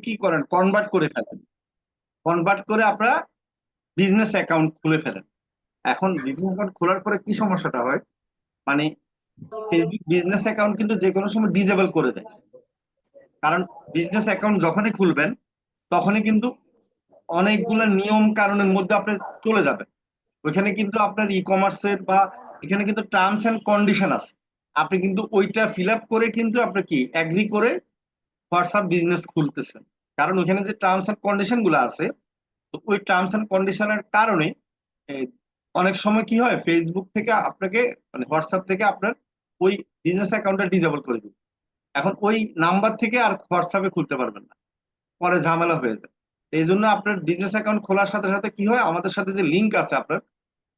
কি করেন, কনভার্ট করে ফেলেন, কনভার্ট করে আপনারা বিজনেস অ্যাকাউন্ট খুলে ফেলেন। এখন বিজনেস অ্যাকাউন্ট খোলার পরে কি সমস্যাটা হয়, মানে ফেসবুক বিজনেস অ্যাকাউন্ট কিন্তু যে কোনো সময় ডিজেবল করে দেয়। কারণ বিজনেস অ্যাকাউন্ট যখনই খুলবেন তখনই কিন্তু অনেকগুলো নিয়ম কানুনের মধ্যে আপনি চলে যাবেন। ওইখানে কিন্তু আপনার ই কমার্সের বা এখানে কিন্তু টার্মস এন্ড কন্ডিশন আছে। আপনি কিন্তু ওইটা ফিল আপ করে কিন্তু আপনি কি এগ্রি করে হোয়াটসঅ্যাপ বিজনেস খুলতেছেন। কারণ ওইখানে যে টার্মস এন্ড কন্ডিশন গুলো আছে, তো ওই টার্মস এন্ড কন্ডিশনের কারণে এই, অনেক সময় কি হয়, ফেসবুক থেকে আপনাকে মানে হোয়াটসঅ্যাপ থেকে আপনার ওই বিজনেস অ্যাকাউন্টটা ডিজেবল করে দিবে। এখন ওই নাম্বার থেকে আর হোয়াটসঅ্যাপে খুলতে পারবেন না, পরে ঝামেলা হয়ে যায়। এই জন্য আপনার বিজনেস অ্যাকাউন্ট খোলার সাথে সাথে কি হয়, আমাদের সাথে যে লিঙ্ক আছে আপনার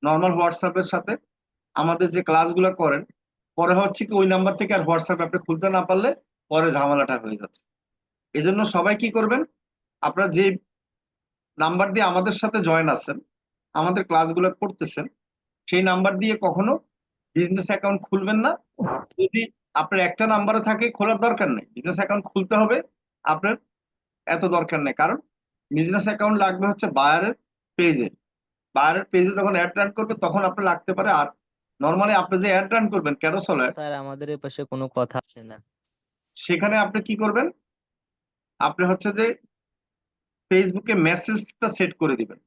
নর্মাল হোয়াটসঅ্যাপের সাথে, আমাদের যে ক্লাসগুলো করেন, পরে হচ্ছে কি ওই নাম্বার থেকে আর হোয়াটসঅ্যাপ আপনি খুলতে না পারলে পরে ঝামেলাটা হয়ে যাচ্ছে। এই জন্য সবাই কি করবেন, আপনারা যে নাম্বার দিয়ে আমাদের সাথে জয়েন আছেন, আমাদের ক্লাসগুলো করতেছেন, সেই নাম্বার দিয়ে কখনো বিজনেস অ্যাকাউন্ট খুলবেন না। যদি আপনার একটা নাম্বারে থাকে খোলার দরকার নেই, বিজনেস অ্যাকাউন্ট খুলতে হবে আপনার এত দরকার নেই। কারণ বিজনেস অ্যাকাউন্ট লাগবে হচ্ছে বায়ারের পেজে, বায়ারের পেজে যখন অ্যাড রান করবে তখন আপনার লাগতে পারে। আর নর্মালি আপনি যে অ্যাড রান করবেন ক্যারোসেলে, স্যার আমাদের এ পাশে কোনো কথা আসে না। সেখানে আপনি কি করবেন, আপনি হচ্ছে যে ফেসবুকে মেসেজটা সেট করে দিবেন।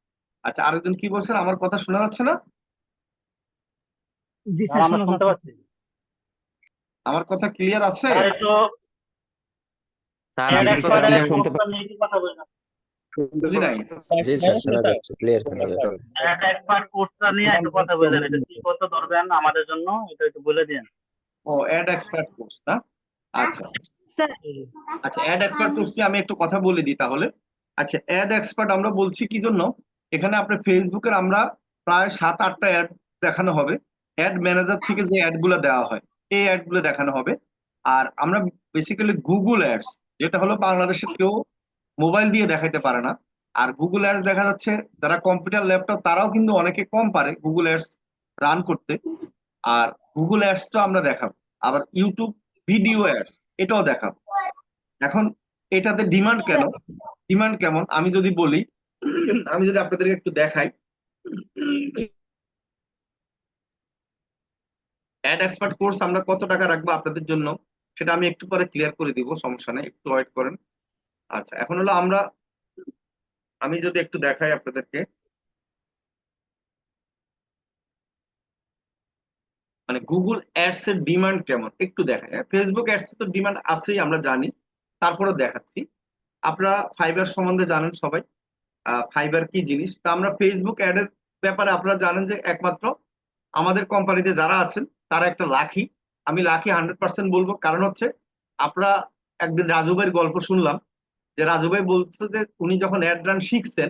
আচ্ছা, আরেকজন কি বলছেন, আমার কথা শোনা যাচ্ছে না? জি স্যার স্যার, আমরা শোনা শুনতে যাচ্ছে। পাচ্ছি। আমার কথা ক্লিয়ার আছে? স্যার একটু স্যার অ্যাড আপনার কথা এক্সপার্টের ক্লিয়ার শুনতে পোস্টার নিয়ে একটু কথা বলবেন। বুঝি নাই। জি স্যার, শোনা যাচ্ছে, ক্লিয়ার শোনা যাচ্ছে। অ্যাড এক্সপার্ট কোর্সটা নিয়ে একটু কথা বললেন, এটা কি করতে ধরবেন আমাদের জন্য, এটা একটু বলে দিন। ও, অ্যাড এক্সপার্ট কোর্স না? আচ্ছা স্যার আচ্ছা, অ্যাড এক্সপার্ট কোর্স নিয়ে আমি একটু কথা বলে দিই তাহলে। আচ্ছা, অ্যাড এক্সপার্ট আমরা বলছি কি জন্য, এখানে আপনার ফেসবুকের আমরা প্রায় 7-8টা অ্যাড দেখানো হবে। অ্যাড ম্যানেজার থেকে যে অ্যাড গুলো দেওয়া হয়, এই অ্যাড গুলো দেখানো হবে। আর আমরা বেসিক্যালি গুগল অ্যাডস, যেটা হলো বাংলাদেশের কেউ মোবাইল দিয়ে দেখাইতে পারে না। আর গুগল অ্যাডস দেখা যাচ্ছে যারা কম্পিউটার ল্যাপটপ তারাও কিন্তু অনেকে কম পারে গুগল অ্যাডস রান করতে। আর গুগল অ্যাডসটা আমরা দেখাবো। আবার ইউটিউব ভিডিও অ্যাডস এটাও দেখাবো। এখন এটাতে ডিমান্ড কেন, ডিমান্ড কেমন আমি যদি বলি, আমি যদি আপনাদেরকে একটু দেখাই, অ্যাড এক্সপার্ট কোর্স আমরা কত টাকা রাখবো আপনাদের জন্য সেটা আমি একটু পরে ক্লিয়ার করে দিব, সমস্যা নেই, একটু ওয়েট করেন। আচ্ছা, এখন হলো আমরা, আমি যদি একটু দেখাই আপনাদেরকে, মানে গুগল অ্যাডস এর ডিমান্ড কেমন একটু দেখাই। ফেসবুক অ্যাডস তো ডিমান্ড আছেই আমরা জানি, তারপরে দেখাচ্ছি। আপনারা ফাইবার সম্বন্ধে জানেন সবাই, ফাইবার কি জিনিস। তা আমরা ফেসবুক অ্যাড এর ব্যাপারে আপনারা জানেন যে একমাত্র আমাদের কোম্পানিতে যারা আছেন তারা একটা লাকি। আমি লাকি 100% বলবো, কারণ হচ্ছে আপনারা একদিন রাজু ভাইয়ের গল্প শুনলাম, যে রাজু ভাই বলছে যে উনি যখন অ্যাড রান শিখছেন,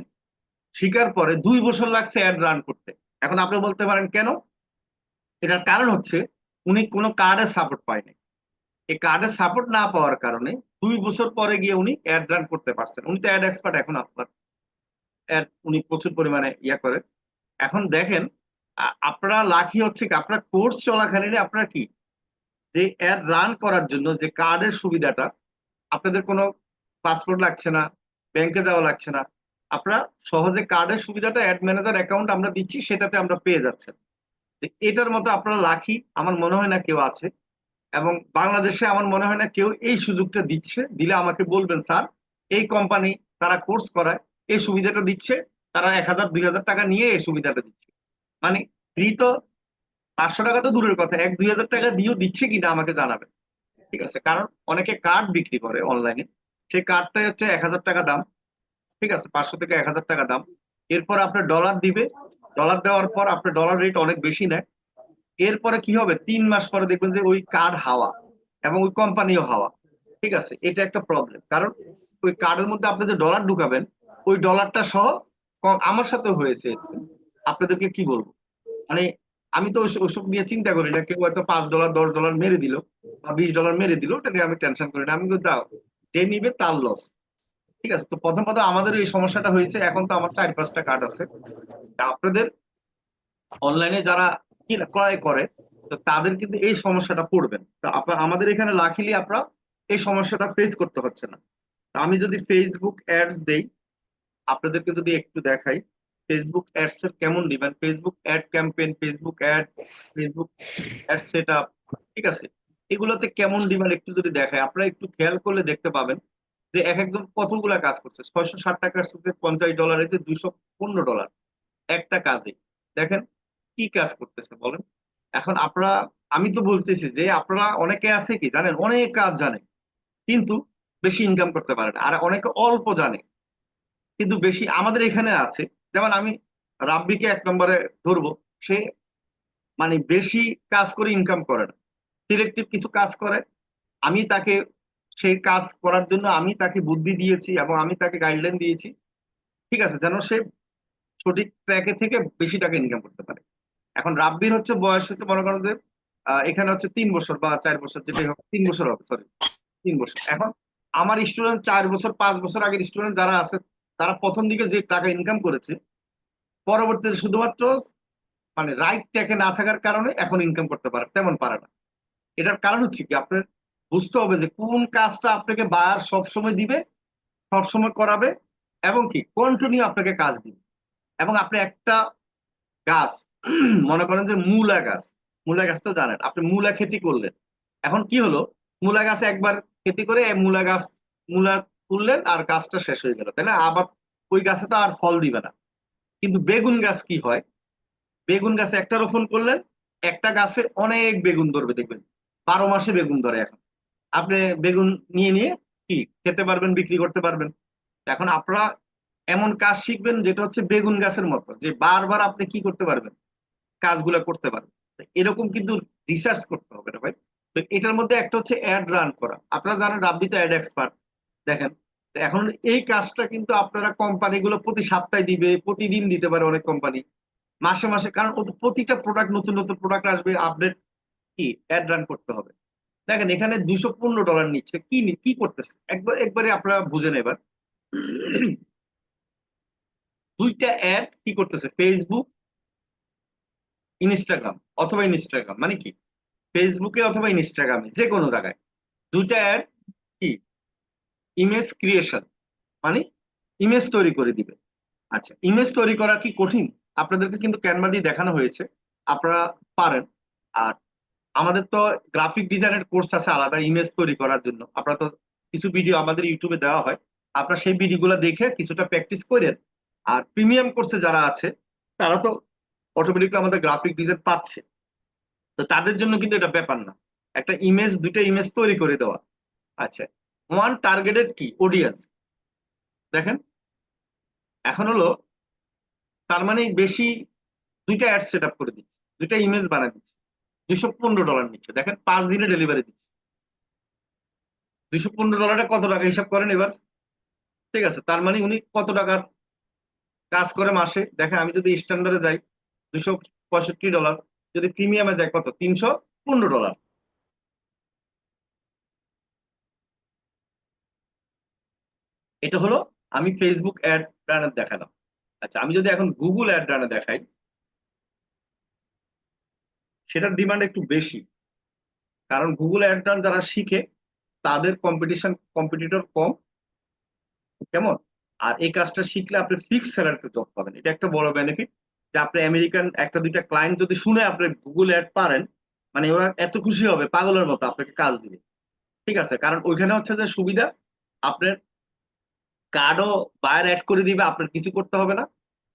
শিখার পরে 2 বছর লাগছে অ্যাড রান করতে। এখন আপনি বলতে পারেন কেন, এটার কারণ হচ্ছে উনি কোনো কার্ডের সাপোর্ট পায়নি। এই কার্ডের সাপোর্ট না পাওয়ার কারণে 2 বছর পরে গিয়ে উনি অ্যাড রান করতে পারছেন। উনি তো অ্যাড এক্সপার্ট এখন, আপনার অ্যাড উনি প্রচুর পরিমাণে ইয়া করেন। এখন দেখেন, আপনারা লাকি হচ্ছে কি, আপনারা কোর্স চলাকালীন আপনারা কি, যে অ্যাড রান করার জন্য যে কার্ডের সুবিধাটা, আপনাদের কোনো পাসপোর্ট লাগছে না, ব্যাংকে যাওয়া লাগছে না, আপনারা সহজে কার্ডের সুবিধাটা অ্যাড ম্যানেজার অ্যাকাউন্ট আমরা দিচ্ছি সেটাতে আমরা পেয়ে যাচ্ছেন। এটার মতো আপনারা লাকি আমার মনে হয় না কেউ আছে। এবং বাংলাদেশে আমার মনে হয় না কেউ এই সুযোগটা দিচ্ছে। দিলে আমাকে বলবেন স্যার, এই কোম্পানি তারা কোর্স করায়, এই সুবিধাটা দিচ্ছে, তারা 1000-2000 টাকা নিয়ে এই সুবিধাটা দিচ্ছে। মানে ফ্রি তো 500 টাকা তো দূরের কথা, 1-2000 টাকা দিয়েও দিচ্ছে কিনা আমাকে জানাবেন। ঠিক আছে, কারণ অনেকে কার্ড বিক্রি করে অনলাইনে, সেই কার্ডটাই হচ্ছে 1000 টাকা দাম। ঠিক আছে, 500 থেকে 1000 টাকা দাম। এরপর আপনার ডলার দিবে, ডলার দেওয়ার পর আপনার ডলার রেট অনেক বেশি নেয়। এরপরে কি হবে, 3 মাস পরে দেখবেন যে ওই কার্ড হাওয়া এবং ওই কোম্পানিও হাওয়া। ঠিক আছে, এটা একটা প্রবলেম। কারণ ওই কার্ডের মধ্যে আপনি যে ডলার ঢুকাবেন, ওই ডলারটা সহ আমার সাথে হয়েছে। আপনাদেরকে কি বলবো, মানে আমি তো ওসব নিয়ে চিন্তা করি না। কেউ হয়তো $5 $10 মেরে দিল বা $20 মেরে দিল, ওটা নিয়ে আমি টেনশন করি না। আমি কিন্তু দাও, যে নিবে তার লস। ঠিক আছে, তো প্রথম কথা আমাদের এই সমস্যাটা হয়েছে। এখন তো আমার 4-5টা কার্ড আছে। তা আপনাদের অনলাইনে যারা ক্রয় করে, তো তাদের কিন্তু এই সমস্যাটা পড়বেন। তো আপনার আমাদের এখানে লাকিলি আপনারা এই সমস্যাটা ফেস করতে হচ্ছে না। আমি যদি ফেসবুক অ্যাডস দেই, আপনাদেরকে যদি একটু দেখাই ফেসবুক অ্যাডস এর কেমন demand, Facebook ad campaign, Facebook ad, Facebook ad set up, ঠিক আছে, এগুলোতে কেমন ডিমান্ড একটু যদি দেখায়, আপনারা একটু খেয়াল করলে দেখতে পাবেন যে এক একজন কতগুলা কাজ করছে। 660 টাকার সাথে $50, এতে $215 একটা কাজে। দেখেন কি কাজ করতেছে বলেন। এখন আপনারা, আমি তো বলতেছি যে আপনারা অনেকে আছে কি জানেন, অনেক কাজ জানে কিন্তু বেশি ইনকাম করতে পারে না, আর অনেকে অল্প জানে কিন্তু বেশি। আমাদের এখানে আছে, যেমন আমি রাব্বিকে 1 নম্বরে ধরবো, সে মানে বেশি কাজ করে ইনকাম করে না, সিলেক্টিভ কিছু কাজ করে। আমি তাকে সেই কাজ করার জন্য আমি তাকে বুদ্ধি দিয়েছি এবং আমি তাকে গাইডলাইন দিয়েছি, ঠিক আছে, যেন সে সঠিক ট্র্যাকে থেকে বেশি টাকা ইনকাম করতে পারে। এখন রাব্বির হচ্ছে বয়স হচ্ছে মনে করেন যে এখানে হচ্ছে 3 বছর বা 4 বছর, যেটাই হোক 3 বছর হবে, সরি 3 বছর। এখন আমার স্টুডেন্ট 4 বছর 5 বছর আগের স্টুডেন্ট যারা আছে, তারা প্রথম দিকে যে টাকা ইনকাম করেছে, পরবর্তীতে শুধুমাত্র মানে রাইট ট্র্যাকে না থাকার কারণে এখন ইনকাম করতে পারে, তেমন পারে না। এটার কারণ হচ্ছে কি, আপনার বুঝতে হবে যে কোন কাজটা আপনাকে বায়ার সবসময় দিবে, সবসময় করাবে, এবং কি কন্টিনিউ আপনাকে কাজ দিবে। এবং আপনি একটা গাছ মনে করেন যে মূলা গাছ, মূলা গাছ তো জানেন, আপনি মূলা খেতি করলেন, এখন কি হলো, মূলা গাছ একবার খেতি করে মূলা গাছ, মূলা তুললেন আর গাছটা শেষ হয়ে গেল, তাই না? আবার ওই গাছে তো আর ফল দিবে না। কিন্তু বেগুন গাছ কি হয়, বেগুন গাছে একটা রোপণ করলেন, একটা গাছে অনেক বেগুন ধরবে, দেখবেন 12 মাসে বেগুন ধরে। এখন আপনি বেগুন নিয়ে নিয়ে কি খেতে পারবেন, বিক্রি করতে পারবেন। এখন আপনারা এমন কাজ শিখবেন যেটা হচ্ছে বেগুন গাছের মতো, যে বারবার আপনি কি করতে পারবেন, কাজগুলো করতে পারবেন। তো এরকম কিন্তু রিসার্চ করতে হবে না ভাই। তো এটার মধ্যে একটা হচ্ছে অ্যাড রান করা। আপনারা জানেন রাব্বি তো অ্যাড এক্সপার্ট, দেখেন। তো এখন এই কাজটা কিন্তু আপনারা কোম্পানিগুলো প্রতি সপ্তাহে দিবে, প্রতিদিন দিতে পারে অনেক কোম্পানি, মাসে মাসে, কারণ প্রতিটা প্রোডাক্ট, নতুন নতুন প্রোডাক্ট আসবে, আপডেট কি অ্যাড রান করতে হবে। দেখেন এখানে $215 নিচ্ছে, কি কি করতেছে, একবারে আপনারা বুঝেন এবার। দুইটা অ্যাড কি করতেছে, ফেসবুক ইনস্টাগ্রাম, অথবা ইনস্টাগ্রাম মানে কি, ফেসবুকে অথবা ইনস্টাগ্রামে যে কোনো জায়গায় দুইটা অ্যাড কি, ইমেজ ক্রিয়েশন, মানে ইমেজ তৈরি করে দিবে। আচ্ছা, ইমেজ তৈরি করা কি কঠিন? আপনাদেরকে কিন্তু ক্যানভা দিয়ে দেখানো হয়েছে, আপনারা পারেন। আর আমাদের তো গ্রাফিক ডিজাইনের কোর্স আছে আলাদা ইমেজ তৈরি করার জন্য, আপনারা তো কিছু ভিডিও আমাদের ইউটিউবে দেওয়া হয়, আপনারা সেই ভিডিওগুলো দেখে কিছুটা প্র্যাকটিস করেন। আর প্রিমিয়াম কোর্সে যারা আছে তারা তো অটোমেটিকলি আমাদের গ্রাফিক ডিজাইন পাচ্ছে, তো তাদের জন্য কিন্তু এটা ব্যাপার না, একটা ইমেজ, দুইটা ইমেজ তৈরি করে দেওয়া। আচ্ছা, ওয়ান টার্গেটেড কি অডিয়েন্স, দেখেন এখন হলো, তার মানে বেশি, দুইটা অ্যাড সেট আপ করে দিচ্ছে, দুইটা ইমেজ বানায় দিচ্ছে, $215 নিচ্ছে, দেখেন 5 দিনে ডেলিভারি দিচ্ছে। $215 কত টাকা হিসাব করেন এবার, ঠিক আছে, তার মানে উনি কত টাকার কাজ করে মাসে। দেখেন আমি যদি স্ট্যান্ডার্ডে যাই $265, যদি প্রিমিয়ামে যাই কত, $315। এটা হলো আমি ফেসবুক অ্যাড রানার দেখালাম। আচ্ছা, আমি যদি এখন গুগল অ্যাড রানার দেখাই, সেটার ডিমান্ড একটু বেশি, কারণ গুগল অ্যাড রান যারা শিখে তাদের কম্পিটিটর কম, কেমন। আর এই কাজটা শিখলে আপনি ফিক্সড স্যালারিতে জব পাবেন, এটা একটা বড় বেনিফিট। যে আপনি আমেরিকান একটা দুইটা ক্লায়েন্ট যদি শুনে আপনি গুগল অ্যাড পারেন, মানে ওরা এত খুশি হবে পাগলের মতো আপনাকে কাজ দিবে, ঠিক আছে। কারণ ওইখানে হচ্ছে যে সুবিধা, আপনার কার্ডও বায়ার অ্যাড করে দিবে, আপনার কিছু করতে হবে না।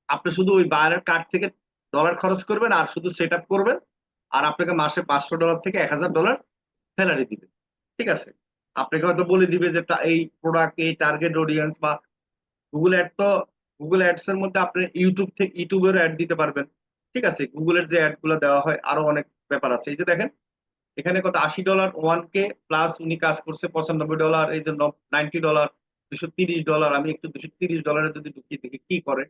আপনি শুধু ওই বায়ারের কার্ড থেকে ডলার খরচ করবেন আর শুধু সেট আপ করবেন, আর আপনাকে মাসে $500 থেকে $1000 স্যালারি দিবে, ঠিক আছে। আপনাকে হয়তো বলে দিবে যে এই প্রোডাক্ট, এই টার্গেট অডিয়েন্স, বা গুগল অ্যাড তো, গুগল অ্যাডস এর মধ্যে আপনি ইউটিউব থেকে ইউটিউবের অ্যাড দিতে পারবেন, ঠিক আছে। গুগলের যে অ্যাড গুলো দেওয়া হয় আরো অনেক ব্যাপার আছে। এই যে দেখেন এখানে কত, $80 1K প্লাস উনি কাজ করছে $95, এই যে $90, $230। আমি একটু $230 যদি ঢুকিয়ে দেখি কি করে,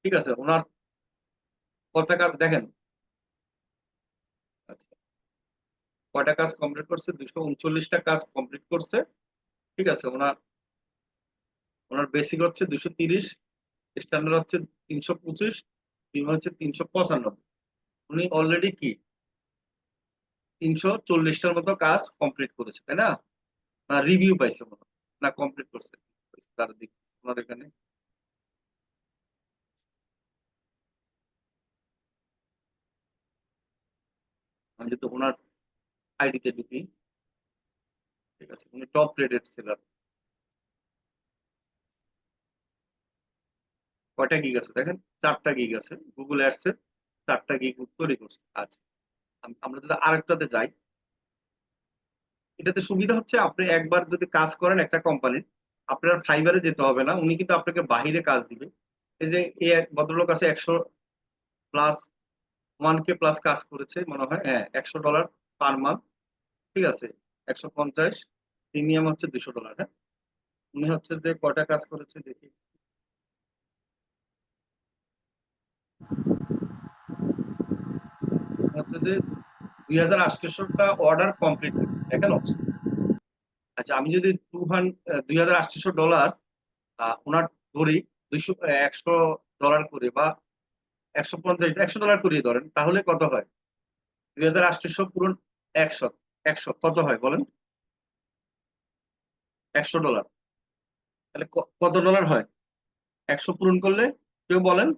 ঠিক আছে, ওনার কত কাজ দেখেন। আচ্ছা, কয়টা কাজ কমপ্লিট করছে, 239টা কাজ কমপ্লিট করছে, ঠিক আছে। ওনার ওনার বেসিক হচ্ছে 230, স্ট্যান্ডার্ড হচ্ছে 325, প্রিমিয়াম হচ্ছে 395। উনি অলরেডি কি 340টার মতো কাজ কমপ্লিট করেছে, তাই না? রিভিউ পাইছে মনে হয়। না কমপ্লিট করছে? তারা দিক ওনার এখানে আমি যদি ওনার আইডিতে ঢুকি, ঠিক আছে, উনি টপ রেটেড সেলার। কয়টা গিগ আছে দেখেন, 4টা গিগ আছে গুগল অ্যাডস এর, 4টা গিগ তৈরি করছে। আচ্ছা, আমরা যদি আরেকটাতে যাই, এটাতে সুবিধা হচ্ছে আপনি একবার যদি কাজ করেন একটা কোম্পানির, আপনার ফাইবারে যেতে হবে না, উনি কিন্তু আপনাকে বাহিরে কাজ দিবে। এই যে এই এক ভদ্রলোক আছে 100+ 1K প্লাস কাজ করেছে মনে হয়, হ্যাঁ, $100 পার মান্থ, ঠিক আছে, 150, প্রিমিয়াম হচ্ছে $200। হ্যাঁ, উনি হচ্ছে যে কয়টা কাজ করেছে দেখি, হচ্ছে যে 2800টা অর্ডার কমপ্লিট করছে দেখেন অবস্থা। আচ্ছা, আমি যদি $2800 ওনার ধরি, 100 ডলার করে বা 150 $100 করিয়ে ধরেন, তাহলে কত হয়? 2800 পূরণ 100, 100 কত হয় বলেন? $100, তাহলে কত ডলার হয় 100 পূরণ করলে? কেউ বলেন,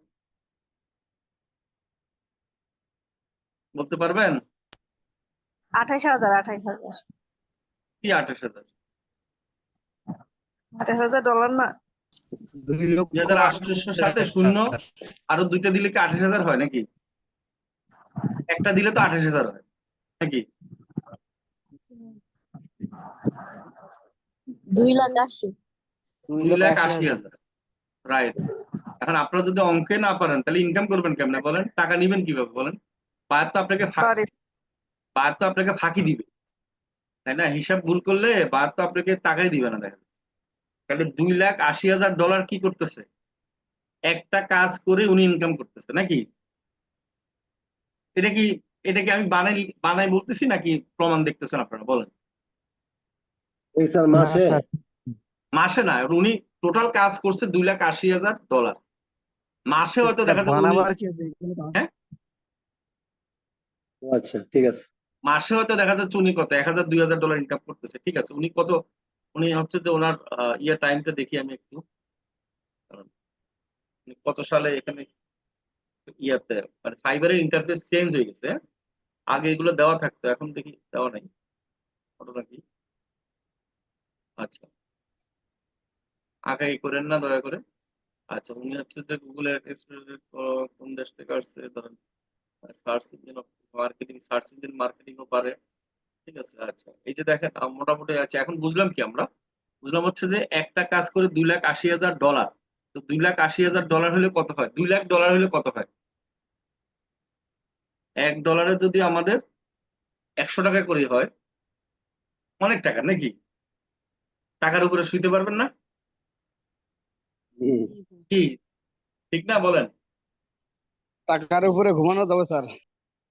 বলতে পারবেন? 28,000 কি 28,000? $28,000 না? 2800 সাথে শূন্য আরো 2টা দিলে কি 28,000 হয় নাকি? একটা দিলে তো 28,000 হয় নাকি? 2,80,000। 2,80,000, রাইট। এখন আপনারা যদি অঙ্কে না পারেন তাহলে ইনকাম করবেন কেমনে বলেন? টাকা নিবেন কিভাবে বলেন? বায়ার তো আপনাকে সরি, বায়ার তো আপনাকে ফাঁকি দিবে, তাই না? হিসাব ভুল করলে বায়ার তো আপনাকে টাকাই দিবে না। দেখেন, তাহলে $2,80,000 কি করতেছে? একটা কাজ করে উনি ইনকাম করতেছে নাকি? এটা কি এটা কি আমি বানাই বানাই বলতেছি নাকি প্রমাণ দেখতেছেন আপনারা বলেন? এই স্যার মাসে মাসে না, উনি টোটাল কাজ করছে $2,80,000। মাসে হয়তো দেখা যাবে হ্যাঁ, আচ্ছা ঠিক আছে। মাসে হয়তো দেখা যাচ্ছে উনি কত $1,000 $2,000 ইনকাম করতেছে, ঠিক আছে। উনি কত, উনি হচ্ছে যে ওনার টাইমটা দেখি আমি একটু, কারণ উনি কত সালে এখানে ইয়াতে মানে ফাইবারের ইন্টারফেস চেঞ্জ হয়ে গেছে, হ্যাঁ? আগে এগুলো দেওয়া থাকতো, এখন দেখি দেওয়া নাই, ঘটনা কি? আচ্ছা, আগে করেন না দয়া করে। আচ্ছা, উনি হচ্ছে যে গুগলের কোন দেশ থেকে আসছে ধরেন, search engine marketing, search engine মার্কেটিংও পারে, ঠিক আছে। আচ্ছা, এই যে দেখেন মোটামুটি আছে। এখন বুঝলাম কি আমরা? বুঝলাম হচ্ছে যে একটা কাজ করে $2,80,000, তো $2,80,000 হলে কত হয়? $2,00,000 হলে কত হয়? $1 যদি আমাদের 100 টাকা করে হয়, অনেক টাকা নাকি? টাকার উপরে শুইতে পারবেন না কি? ঠিক না বলেন? টাকার উপরে ঘুমানো যাবে স্যার।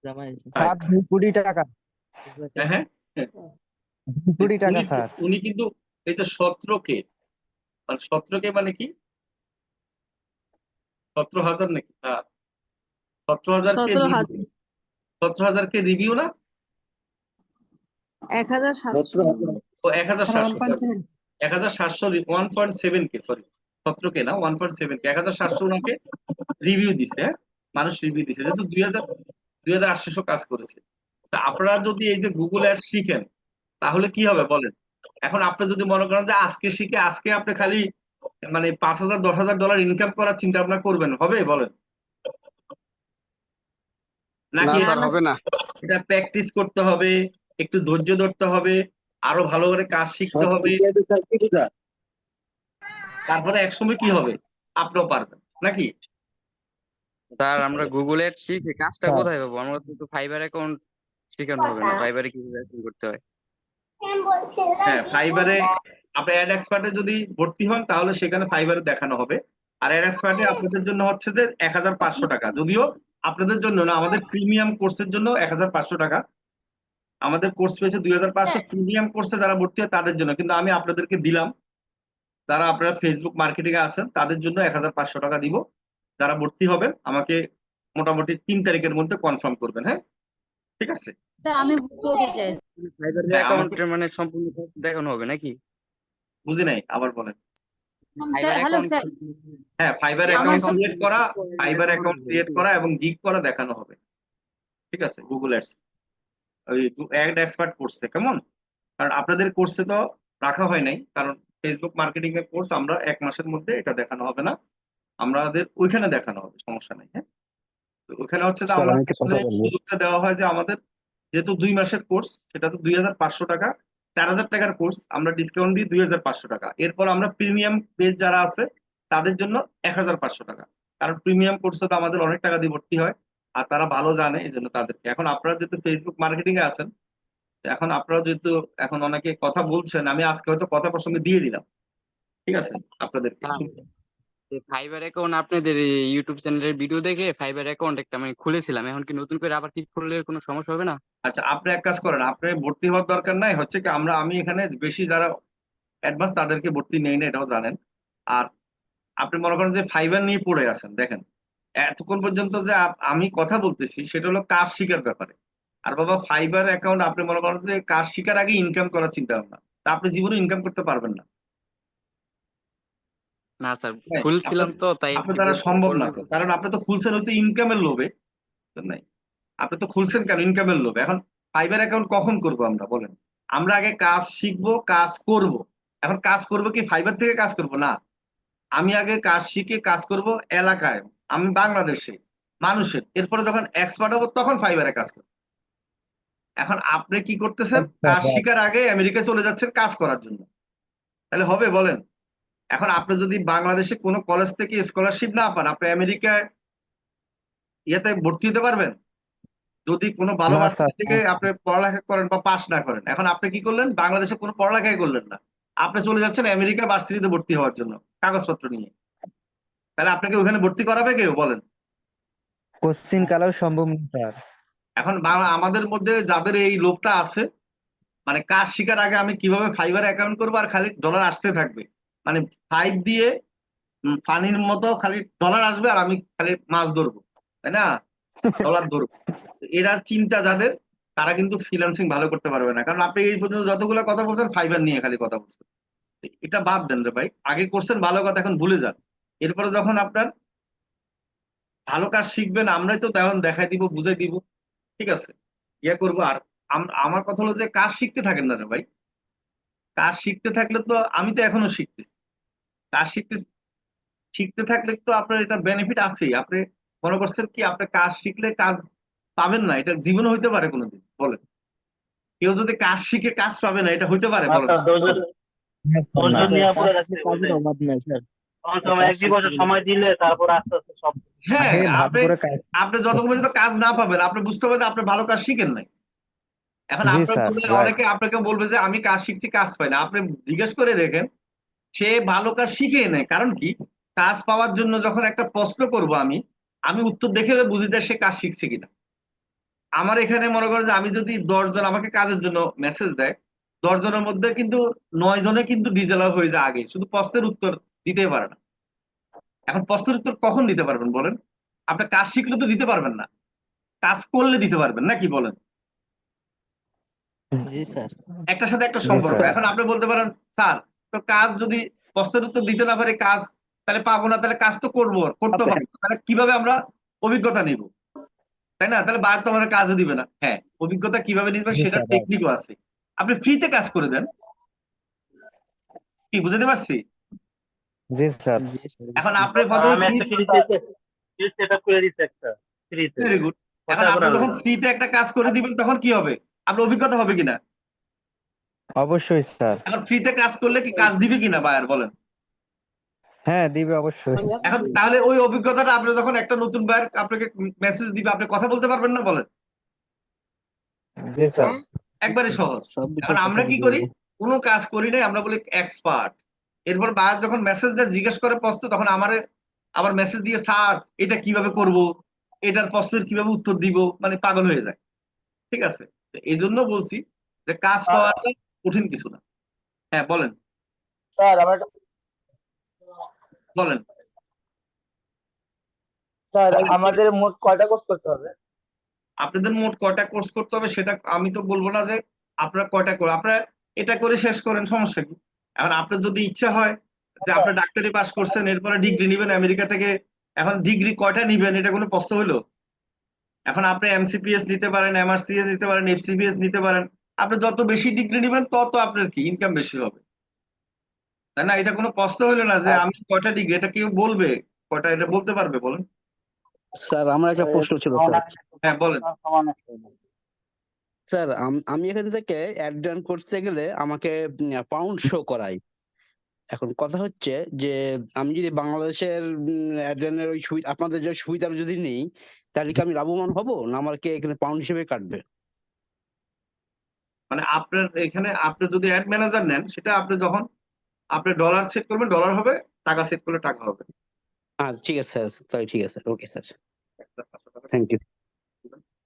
জামাই হ্যাঁ, 2 কোটি টাকা। হ্যাঁ, হ্যাঁ, হ্যাঁ। 2 কোটি টাকা উনি স্যার। উনি কিন্তু এই যে 17K, মানে 17K মানে কি? 17,000 নাকি? হ্যাঁ, 17,000K 17,000 17,000K রিভিউ না? 1,700। ও 1,700, 1,700 1.7K, সরি, 17K না, 1.7K, 1,700 ওনাকে রিভিউ দিছে, হ্যাঁ? মানুষ রিভিউ দিছে, যেহেতু 2,800 কাজ করেছে। তা আপনারা যদি এই যে গুগল অ্যাড শিখেন তাহলে কি হবে বলেন? এখন আপনি যদি মনে করেন যে আজকে শিখে আজকে আপনি খালি মানে 5,000 $10,000 ইনকাম করার চিন্তা ভাবনা করবেন, হবে বলেন? না নাকি স্যার, হবে না। এটা প্র্যাকটিস করতে হবে, একটু ধৈর্য ধরতে হবে, আরো ভালো করে কাজ শিখতে হবে, তারপরে একসময় কি হবে আপনিও পারবেন নাকি? স্যার আমরা গুগল এর শিখে কাজটা কোথায় পাবো? আমরা তো ফাইবার অ্যাকাউন্ট শেখানো হবে না, ফাইবারে কিভাবে অ্যাকাউন্ট করতে হয়। হ্যাঁ, ফাইবারে আপনি অ্যাড এক্সপার্টে যদি ভর্তি হন তাহলে সেখানে ফাইবারে দেখানো হবে। আর অ্যাড এক্সপার্টে আপনাদের জন্য হচ্ছে যে 1,500 টাকা, যদিও আপনাদের জন্য না, আমাদের প্রিমিয়াম কোর্সের জন্য 1,500 টাকা। আমাদের কোর্স পেয়েছে 2,500, প্রিমিয়াম কোর্সে যারা ভর্তি হয় তাদের জন্য, কিন্তু আমি আপনাদেরকে দিলাম, যারা আপনারা ফেসবুক মার্কেটিং এ আছেন তাদের জন্য 1,500 টাকা দিব। যারা ভর্তি হবেন আমাকে মোটামুটি 3 তারিখের মধ্যে কনফার্ম করবেন, হ্যাঁ, ঠিক আছে। স্যার আমি ভর্তি হতে চাই। ফাইবারের হ্যাঁ, আমাকে অ্যাকাউন্টের মানে সম্পূর্ণ কাজ দেখানো হবে নাকি? বুঝি নাই, আবার বলেন। ফাইবার হ্যালো অ্যাকাউন্ট স্যার, হ্যাঁ, ফাইবার আমার অ্যাকাউন্ট সাথে ক্রিয়েট করা, ফাইবার অ্যাকাউন্ট ক্রিয়েট করা এবং গিগ করা দেখানো হবে, ঠিক আছে, গুগল অ্যাডস ওই অ্যাড এক্সপার্ট কোর্সে, কেমন? কারণ আপনাদের কোর্সে তো রাখা হয় নাই, কারণ ফেসবুক মার্কেটিং এর কোর্স আমরা 1 মাসের মধ্যে এটা দেখানো হবে না, আমাদের ওইখানে দেখানো হবে, সমস্যা নাই। হ্যাঁ, তো ওইখানে হচ্ছে যে স্যার আমরা আমি একটা কথা বলবো। সুযোগটা দেওয়া হয় যে আমাদের যেহেতু 2 মাসের কোর্স, সেটা তো 2,500 টাকা, 4,000 টাকার কোর্স আমরা ডিসকাউন্ট দিই 2,500 টাকা। এরপর আমরা প্রিমিয়াম পেজ যারা আছে তাদের জন্য 1,500 টাকা, কারণ প্রিমিয়াম কোর্সে তো আমাদের অনেক টাকা দিয়ে ভর্তি হয়, আর তারা ভালো জানে, এই জন্য তাদেরকে। এখন আপনারা যেহেতু ফেসবুক মার্কেটিং এ আছেন, এখন আপনারা যেহেতু এখন অনেকে কথা বলছেন, আমি আজকে হয়তো কথা প্রসঙ্গে দিয়ে দিলাম, ঠিক আছে, আপনাদেরকে শুনতে। ফাইবার অ্যাকাউন্ট আপনাদের ইউটিউব চ্যানেলের ভিডিও দেখে ফাইবার অ্যাকাউন্ট একটা আমি খুলেছিলাম, এখন কি নতুন করে আবার কি খুললে কোনো সমস্যা হবে না? আচ্ছা, আপনি এক কাজ করেন, আপনি ভর্তি হওয়ার দরকার নাই, হচ্ছে কি আমি এখানে বেশি যারা অ্যাডভান্স তাদেরকে ভর্তি নেই না, এটাও জানেন। আর আপনি মনে করেন যে ফাইবার নিয়ে পড়ে আছেন, দেখেন এতক্ষণ পর্যন্ত যে আমি কথা বলতেছি সেটা হলো কাজ শিকার ব্যাপারে। আর বাবা, ফাইবার অ্যাকাউন্ট আপনি মনে করেন যে কাজ শিকার আগে ইনকাম করার চিন্তা ভাবনা, তা আপনি জীবনে ইনকাম করতে পারবেন না। না স্যার, হ্যাঁ, খুলছিলাম তো তাই আপনার একটু দ্বারা বেশি সম্ভব না করলে তো, কারণ আপনি তো খুলছেন হয়তো ইনকামের লোভে, তো নাই, আপনি তো খুলছেন কেন? ইনকামের লোভে। এখন ফাইবার অ্যাকাউন্ট কখন করব আমরা, বলেন? আমরা আগে কাজ শিখবো, কাজ করব। এখন কাজ করব কি ফাইবার থেকে কাজ করব না, আমি আগে কাজ শিখে কাজ করব এলাকায়, আমি বাংলাদেশে মানুষের, এরপরে যখন এক্সপার্ট হবো তখন ফাইবারে কাজ করব। এখন আপনি কি করতেছেন? কাজ শিখার আগে আমেরিকা চলে যাচ্ছেন কাজ করার জন্য, তাহলে হবে বলেন? এখন আপনি যদি বাংলাদেশে কোনো কলেজ থেকে স্কলারশিপ না পান, আপনি আমেরিকায় ইয়েতে ভর্তি হতে পারবেন? যদি কোনো ভালো না ভার্সিটি স্যার, থেকে আপনি পড়ালেখা করেন বা পাস না করেন, এখন আপনি কি করলেন? বাংলাদেশে কোনো পড়ালেখাই করলেন না, আপনি চলে যাচ্ছেন আমেরিকা ভার্সিটিতে ভর্তি হওয়ার জন্য কাগজপত্র নিয়ে, তাহলে আপনাকে ওখানে ভর্তি করাবে কেউ, বলেন? কোশ্চিন কালেও সম্ভব না স্যার। এখন আমাদের মধ্যে যাদের এই লোভটা আছে, মানে কাজ শিখার আগে আমি কিভাবে ফাইবার অ্যাকাউন্ট করবো, আর খালি ডলার আসতে থাকবে, মানে ফাইভ দিয়ে ফানির মতো খালি ডলার আসবে আর আমি খালি মাছ ধরবো, তাই না? ডলার ধরবো। এরা চিন্তা যাদের, তারা কিন্তু ফ্রিল্যান্সিং ভালো করতে পারবে না, কারণ আপনি এই পর্যন্ত যতগুলো কথা বলছেন ফাইবার নিয়ে খালি কথা বলছেন। এটা বাদ দেন রে ভাই, আগে করছেন ভালো কথা, এখন ভুলে যান। এরপরে যখন আপনার ভালো কাজ শিখবেন, আমরাই তো তেমন দেখাই দিব, বুঝাই দিব, ঠিক আছে, ইয়ে করবো। আর আমার কথা হলো যে কাজ শিখতে থাকেন না রে ভাই, কাজ শিখতে থাকলে তো, আমি তো এখনো শিখতেছি, কাজ শিখতে শিখতে থাকলে তো আপনার এটা বেনিফিট আছেই। আপনি মনে করছেন কি আপনি কাজ শিখলে কাজ পাবেন না? এটা জীবনে হইতে পারে কোনোদিন, বলেন? কেউ যদি কাজ শিখে কাজ পাবে না, এটা হইতে পারে, বলেন? আপনার ধৈর্য নিয়ে পড়ে রাখতে বললেন, অভাব নাই স্যার। কম সময় 1-2 বছর সময় দিলে তারপর আস্তে আস্তে সব। হ্যাঁ, আগে ভালো আপনি করে কাজ। আপনি যতক্ষণ পর্যন্ত কাজ না পাবেন, আপনি বুঝতে হবে যে আপনি ভালো কাজ শিখেন নাই। এখন জি আপনার স্যার, মধ্যে রাইট। অনেকে আপনাকে বলবে যে আমি কাজ শিখছি, কাজ পাই না। আপনি জিজ্ঞেস করে দেখেন, সে ভালো কাজ শিখে নেয়। কারণ কি, কাজ পাওয়ার জন্য যখন একটা প্রশ্ন করব আমি আমি উত্তর দেখে বুঝি যে সে কাজ শিখছে কিনা। আমার এখানে মনে করেন যে আমি যদি 10 জন আমাকে কাজের জন্য মেসেজ দেয়, 10 জনের মধ্যে কিন্তু 9 জনে কিন্তু ডিজেলা হয়ে যায় আগে, শুধু প্রশ্নের উত্তর দিতে পারে না। এখন প্রশ্নের উত্তর কখন দিতে পারবেন বলেন? আপনি কাজ শিখলে তো দিতে পারবেন না, কাজ করলে দিতে পারবেন, নাকি বলেন? জি স্যার। একটার সাথে একটা জি সম্পর্ক। স্যার। এখন আপনি বলতে পারেন, স্যার তো কাজ যদি প্রশ্নের উত্তর দিতে না পারি, কাজ তাহলে পাবো না, তাহলে কাজ তো করতে পারবো না, তাহলে কিভাবে আমরা অভিজ্ঞতা নিব, তাই না? তাহলে বাইরে তো আমাদের কাজও দিবে না। হ্যাঁ, অভিজ্ঞতা কিভাবে নিবেন জি সেটার স্যার, রাইট। টেকনিকও আছে। আপনি ফ্রিতে কাজ করে দেন, কি বুঝতে পারছি? জি স্যার। জি স্যার। এখন আপনি প্রথমে আমি ফ্রি, একটা ফ্রি সেট আপ করে দিচ্ছি একটা ফ্রিতে, ভেরি গুড। এখন কোথায় আপনি করা যখন যাবে? ফ্রিতে একটা কাজ করে দিবেন তখন কি হবে? আপনার অভিজ্ঞতা হবে কিনা? অবশ্যই স্যার। এখন ফ্রিতে কাজ করলে কি কাজ দিবে কিনা বায়ার, বলেন? হ্যাঁ, দিবে অবশ্যই। এখন তাহলে ওই অভিজ্ঞতাটা আপনি যখন একটা নতুন বায়ার আপনাকে মেসেজ দিবে, আপনি কথা বলতে পারবেন না, বলেন? জি স্যার। একবারে সহজ। সব এখন বিষয়ে আমরা কথা কি বলতে করি? পারবো। কোনো কাজ করি নাই, আমরা বলি এক্সপার্ট। এরপর বায়ার যখন মেসেজ দেয়, জিজ্ঞেস করে প্রশ্ন, তখন আমারে আবার মেসেজ দিয়ে, স্যার এটা কিভাবে করব, এটার প্রশ্নের কিভাবে উত্তর দিব, মানে পাগল হয়ে যায়, ঠিক আছে? তো এই জন্য বলছি যে কাজ পাওয়াটা কঠিন কিছু না। হ্যাঁ, বলেন স্যার আমার বলেন। স্যার আমাদের মোট কয়টা কোর্স করতে হবে? আপনাদের মোট কয়টা কোর্স করতে হবে সেটা আমি তো বলবো না যে আপনারা কয়টা করে, আপনারা এটা করে শেষ করেন, সমস্যা কি? এখন আপনার যদি ইচ্ছা হয় যে আপনি ডাক্তারি পাস করছেন এরপরে ডিগ্রি নিবেন আমেরিকা থেকে, এখন ডিগ্রি কয়টা নিবেন এটা কোনো প্রশ্ন হলো? এখন আপনি এমসিপিএস নিতে পারেন, এমআরসিএস নিতে পারেন, এফসিপিএস নিতে পারেন। আপনি যত বেশি ডিগ্রি নিবেন তত আপনার কি ইনকাম বেশি হবে, তাই না? এটা কোনো প্রশ্ন হলো না যে আমি কয়টা ডিগ্রি, এটা কেউ বলবে কয়টা, এটা বলতে পারবে বলেন? স্যার আমার একটা প্রশ্ন ছিল স্যার। হ্যাঁ বলেন। স্যার আমি এখান থেকে অ্যাড রান করতে গেলে আমাকে পাউন্ড শো করায়। এখন কথা হচ্ছে যে আমি যদি বাংলাদেশের অ্যাড রানের ওই সুবিধা, আপনাদের যে সুবিধা যদি নেই, তাহলে কি আমি লাভবান হব, না আমাকে এখানে পাউন্ড হিসেবে কাটবে? মানে আপনার এখানে আপনি যদি অ্যাড ম্যানেজার নেন, সেটা আপনি যখন আপনি ডলার সেট করবেন ডলার হবে, টাকা সেট করলে টাকা হবে। ঠিক আছে স্যার, তাহলে ঠিক আছে, ওকে স্যার, থ্যাংক ইউ।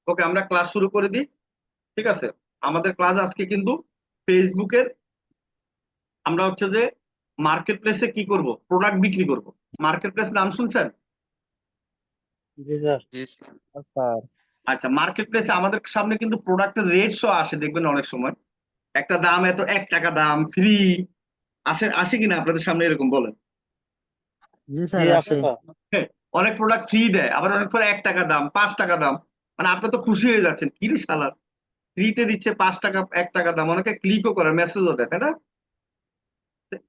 ওকে, আমরা ক্লাস শুরু করে দিই। ঠিক আছে, আমাদের ক্লাস আজকে কিন্তু ফেসবুকের, আমরা হচ্ছে যে মার্কেট প্লেসে কি করব, প্রোডাক্ট বিক্রি করব। মার্কেট প্লেস নাম শুনছেন? জি স্যার। জি স্যার। স্যার আচ্ছা, মার্কেট প্লেসে আমাদের সামনে কিন্তু প্রোডাক্টের রেট শো আসে, দেখবেন অনেক সময় একটা দাম এত, 1 টাকা দাম, ফ্রি আসে, আসে কিনা আপনাদের সামনে এরকম বলেন? জি জি স্যার আছে আসে। স্যার। হ্যাঁ, অনেক প্রোডাক্ট ফ্রি দেয়, আবার অনেক পর 1 টাকা দাম, 5 টাকা দাম। মানে আপনি তো খুশি হয়ে যাচ্ছেন, কি রে শালা ফ্রিতে দিচ্ছে, 5 টাকা 1 টাকা দাম, অনেকে ক্লিকও করে, মেসেজও দেয়, তাই না?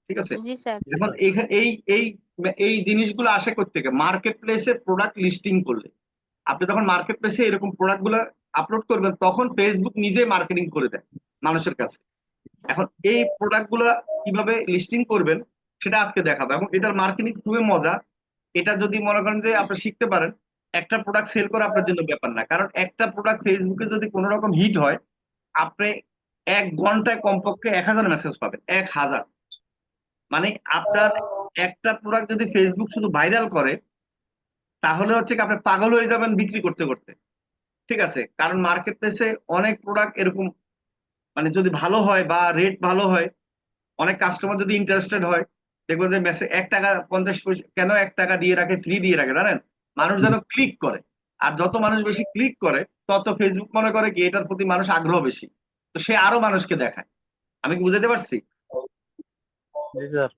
ঠিক আছে। জি স্যার। এখন এখানে এই এই এই জিনিসগুলো আসে কোত্থেকে? মার্কেট প্লেসে প্রোডাক্ট লিস্টিং করলে, আপনি তখন মার্কেট প্লেসে এরকম প্রোডাক্ট গুলো আপলোড করবেন, তখন ফেসবুক নিজে মার্কেটিং করে দেয় মানুষের কাছে। এখন এই প্রোডাক্ট গুলা কিভাবে লিস্টিং করবেন সেটা আজকে দেখাবো, এবং এটার মার্কেটিং খুবই মজা। এটা যদি মনে করেন যে আপনি শিখতে পারেন, একটা প্রোডাক্ট সেল করা আপনার জন্য ব্যাপার না, কারণ একটা প্রোডাক্ট ফেসবুকে যদি কোনো রকম হিট হয়, আপনি 1 ঘন্টায় কমপক্ষে 1000 মেসেজ পাবেন, 1000। মানে আপনার একটা প্রোডাক্ট যদি ফেসবুক শুধু ভাইরাল করে, তাহলে হচ্ছে কি আপনি পাগল হয়ে যাবেন বিক্রি করতে করতে। ঠিক আছে, কারণ মার্কেট প্লেসে অনেক প্রোডাক্ট এরকম, মানে যদি ভালো হয় বা রেট ভালো হয়, অনেক কাস্টমার যদি ইন্টারেস্টেড হয়, দেখবো যে মেসেজ 1 টাকা 50 পয়সা, কেন 1 টাকা দিয়ে রাখে, ফ্রি দিয়ে রাখে জানেন? মানুষ যেন ক্লিক করে, আর যত মানুষ বেশি ক্লিক করে তত ফেসবুক মনে করে কি এটার প্রতি মানুষ আগ্রহ বেশি, তো সে আরো মানুষকে দেখায়। আমি কি বুঝাতে পারছি? জি স্যার।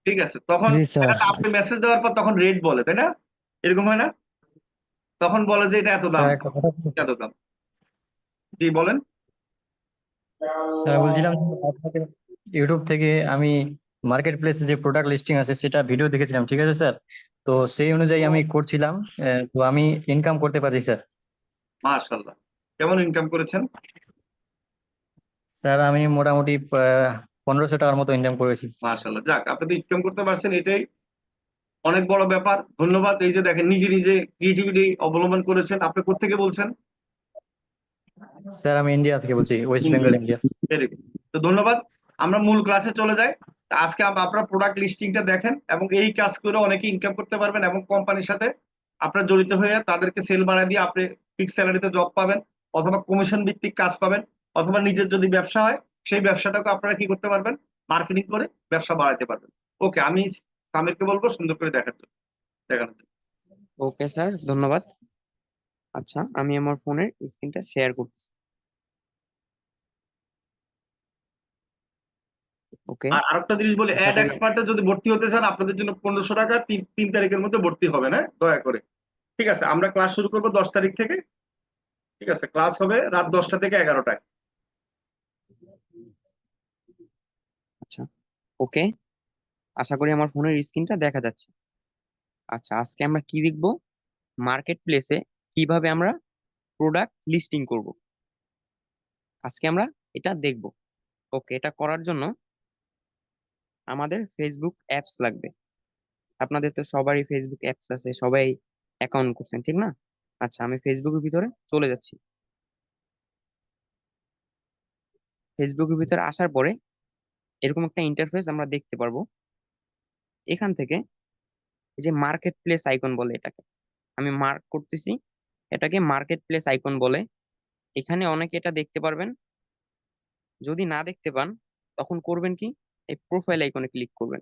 ঠিক আছে, তখন জি স্যার। আপনি মেসেজ দেওয়ার পর তখন রেট বলে, তাই না? এরকম হয় না? তখন বলে যে এটা এত দাম, স্যার একটা কথা এত দাম। জি বলেন। স্যার বলছিলাম আপনাকে ইউটিউব থেকে আমি মার্কেট প্লেসে যে প্রোডাক্ট লিস্টিং আছে সেটা ভিডিও দেখেছিলাম, ঠিক আছে স্যার? তো সেই অনুযায়ী আমি করছিলাম, তো আমি ইনকাম করতে পারছি স্যার। মাশাআল্লাহ, কেমন ইনকাম করেছেন? স্যার আমি মোটামুটি 1500 টাকার মতো ইনকাম করেছি। মাশাআল্লাহ, যাক, আপনি তো ইনকাম করতে পারছেন, এটাই অনেক বড় ব্যাপার। ধন্যবাদ। এই যে দেখেন, নিজে নিজে ক্রিয়েটিভিটি অবলম্বন করেছেন। আপনি কোত্থেকে বলছেন? স্যার আমি ইন্ডিয়া থেকে বলছি, West Bengal, India. Very good, তো ধন্যবাদ। আমরা মূল ক্লাসে চলে যাই। আজকে আপনারা প্রোডাক্ট লিস্টিংটা দেখেন, এবং এই কাজ করে অনেকে ইনকাম করতে পারবেন, এবং কোম্পানির সাথে আপনারা জড়িত হয়ে তাদেরকে সেল বাড়ায় দিয়ে আপনি ফিক্স স্যালারিতে জব পাবেন, অথবা কমিশন ভিত্তিক কাজ পাবেন, অথবা নিজের যদি ব্যবসা হয় সেই ব্যবসাটাকে আপনারা কি করতে পারবেন, মার্কেটিং করে ব্যবসা বাড়াতে পারবেন। ওকে, আমি সামিরকে বলবো সুন্দর করে দেখানোর জন্য। ওকে স্যার, ধন্যবাদ। আচ্ছা, আমি আমার ফোনের স্ক্রিনটা শেয়ার করতেছি। ওকে। আর আরেকটা জিনিস বলি, আশা অ্যাড করি এক্সপার্টে যদি ভর্তি হতে চান, আপনাদের জন্য 1500 টাকা 3 তারিখের মধ্যে ভর্তি হবে না, দয়া করে। ঠিক আছে, আমরা ক্লাস শুরু করবো 10 তারিখ থেকে। ঠিক আছে, ক্লাস হবে রাত 10টা থেকে 11টায়। আচ্ছা, ওকে, আশা করি আমার ফোনের স্ক্রিনটা দেখা যাচ্ছে। আচ্ছা, আজকে আমরা কি দেখব? মার্কেট প্লেসে কিভাবে আমরা প্রোডাক্ট লিস্টিং করব, আজকে আমরা এটা দেখব। ওকে, এটা করার জন্য আমাদের ফেসবুক অ্যাপস লাগবে। আপনাদের তো সবারই ফেসবুক অ্যাপস আছে, সবাই অ্যাকাউন্ট করছেন, ঠিক না? আচ্ছা, আমি ফেসবুকের ভিতরে চলে যাচ্ছি। ফেসবুকের ভিতরে আসার পরে এরকম একটা ইন্টারফেস আমরা দেখতে পারবো। এখান থেকে এই যে মার্কেট প্লেস আইকন বলে এটাকে, আমি মার্ক করতেছি, এটাকে মার্কেট প্লেস আইকন বলে। এখানে অনেকে এটা দেখতে পারবেন। যদি না দেখতে পান, তখন করবেন কি, এই প্রোফাইল আইকনে ক্লিক করবেন।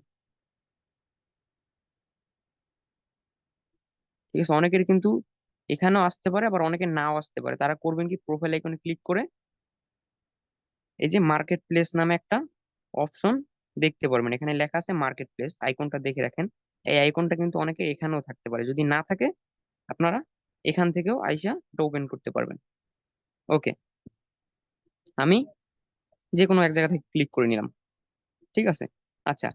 ঠিক আছে, অনেকের কিন্তু এখানেও আসতে পারে, আবার অনেকের নাও আসতে পারে। তারা করবেন কি, প্রোফাইল আইকনে ক্লিক করে এই যে মার্কেট প্লেস নামে একটা অপশন দেখতে পারবেন। এখানে লেখা আছে মার্কেট প্লেস, আইকনটা দেখে রাখেন। এই আইকনটা কিন্তু অনেকের এখানেও থাকতে পারে, যদি না থাকে আপনারা এখান থেকেও আইসা এটা ওপেন করতে পারবেন। ওকে, আমি যে কোনো এক জায়গা থেকে ক্লিক করে নিলাম, ঠিক আছে। আচ্ছা,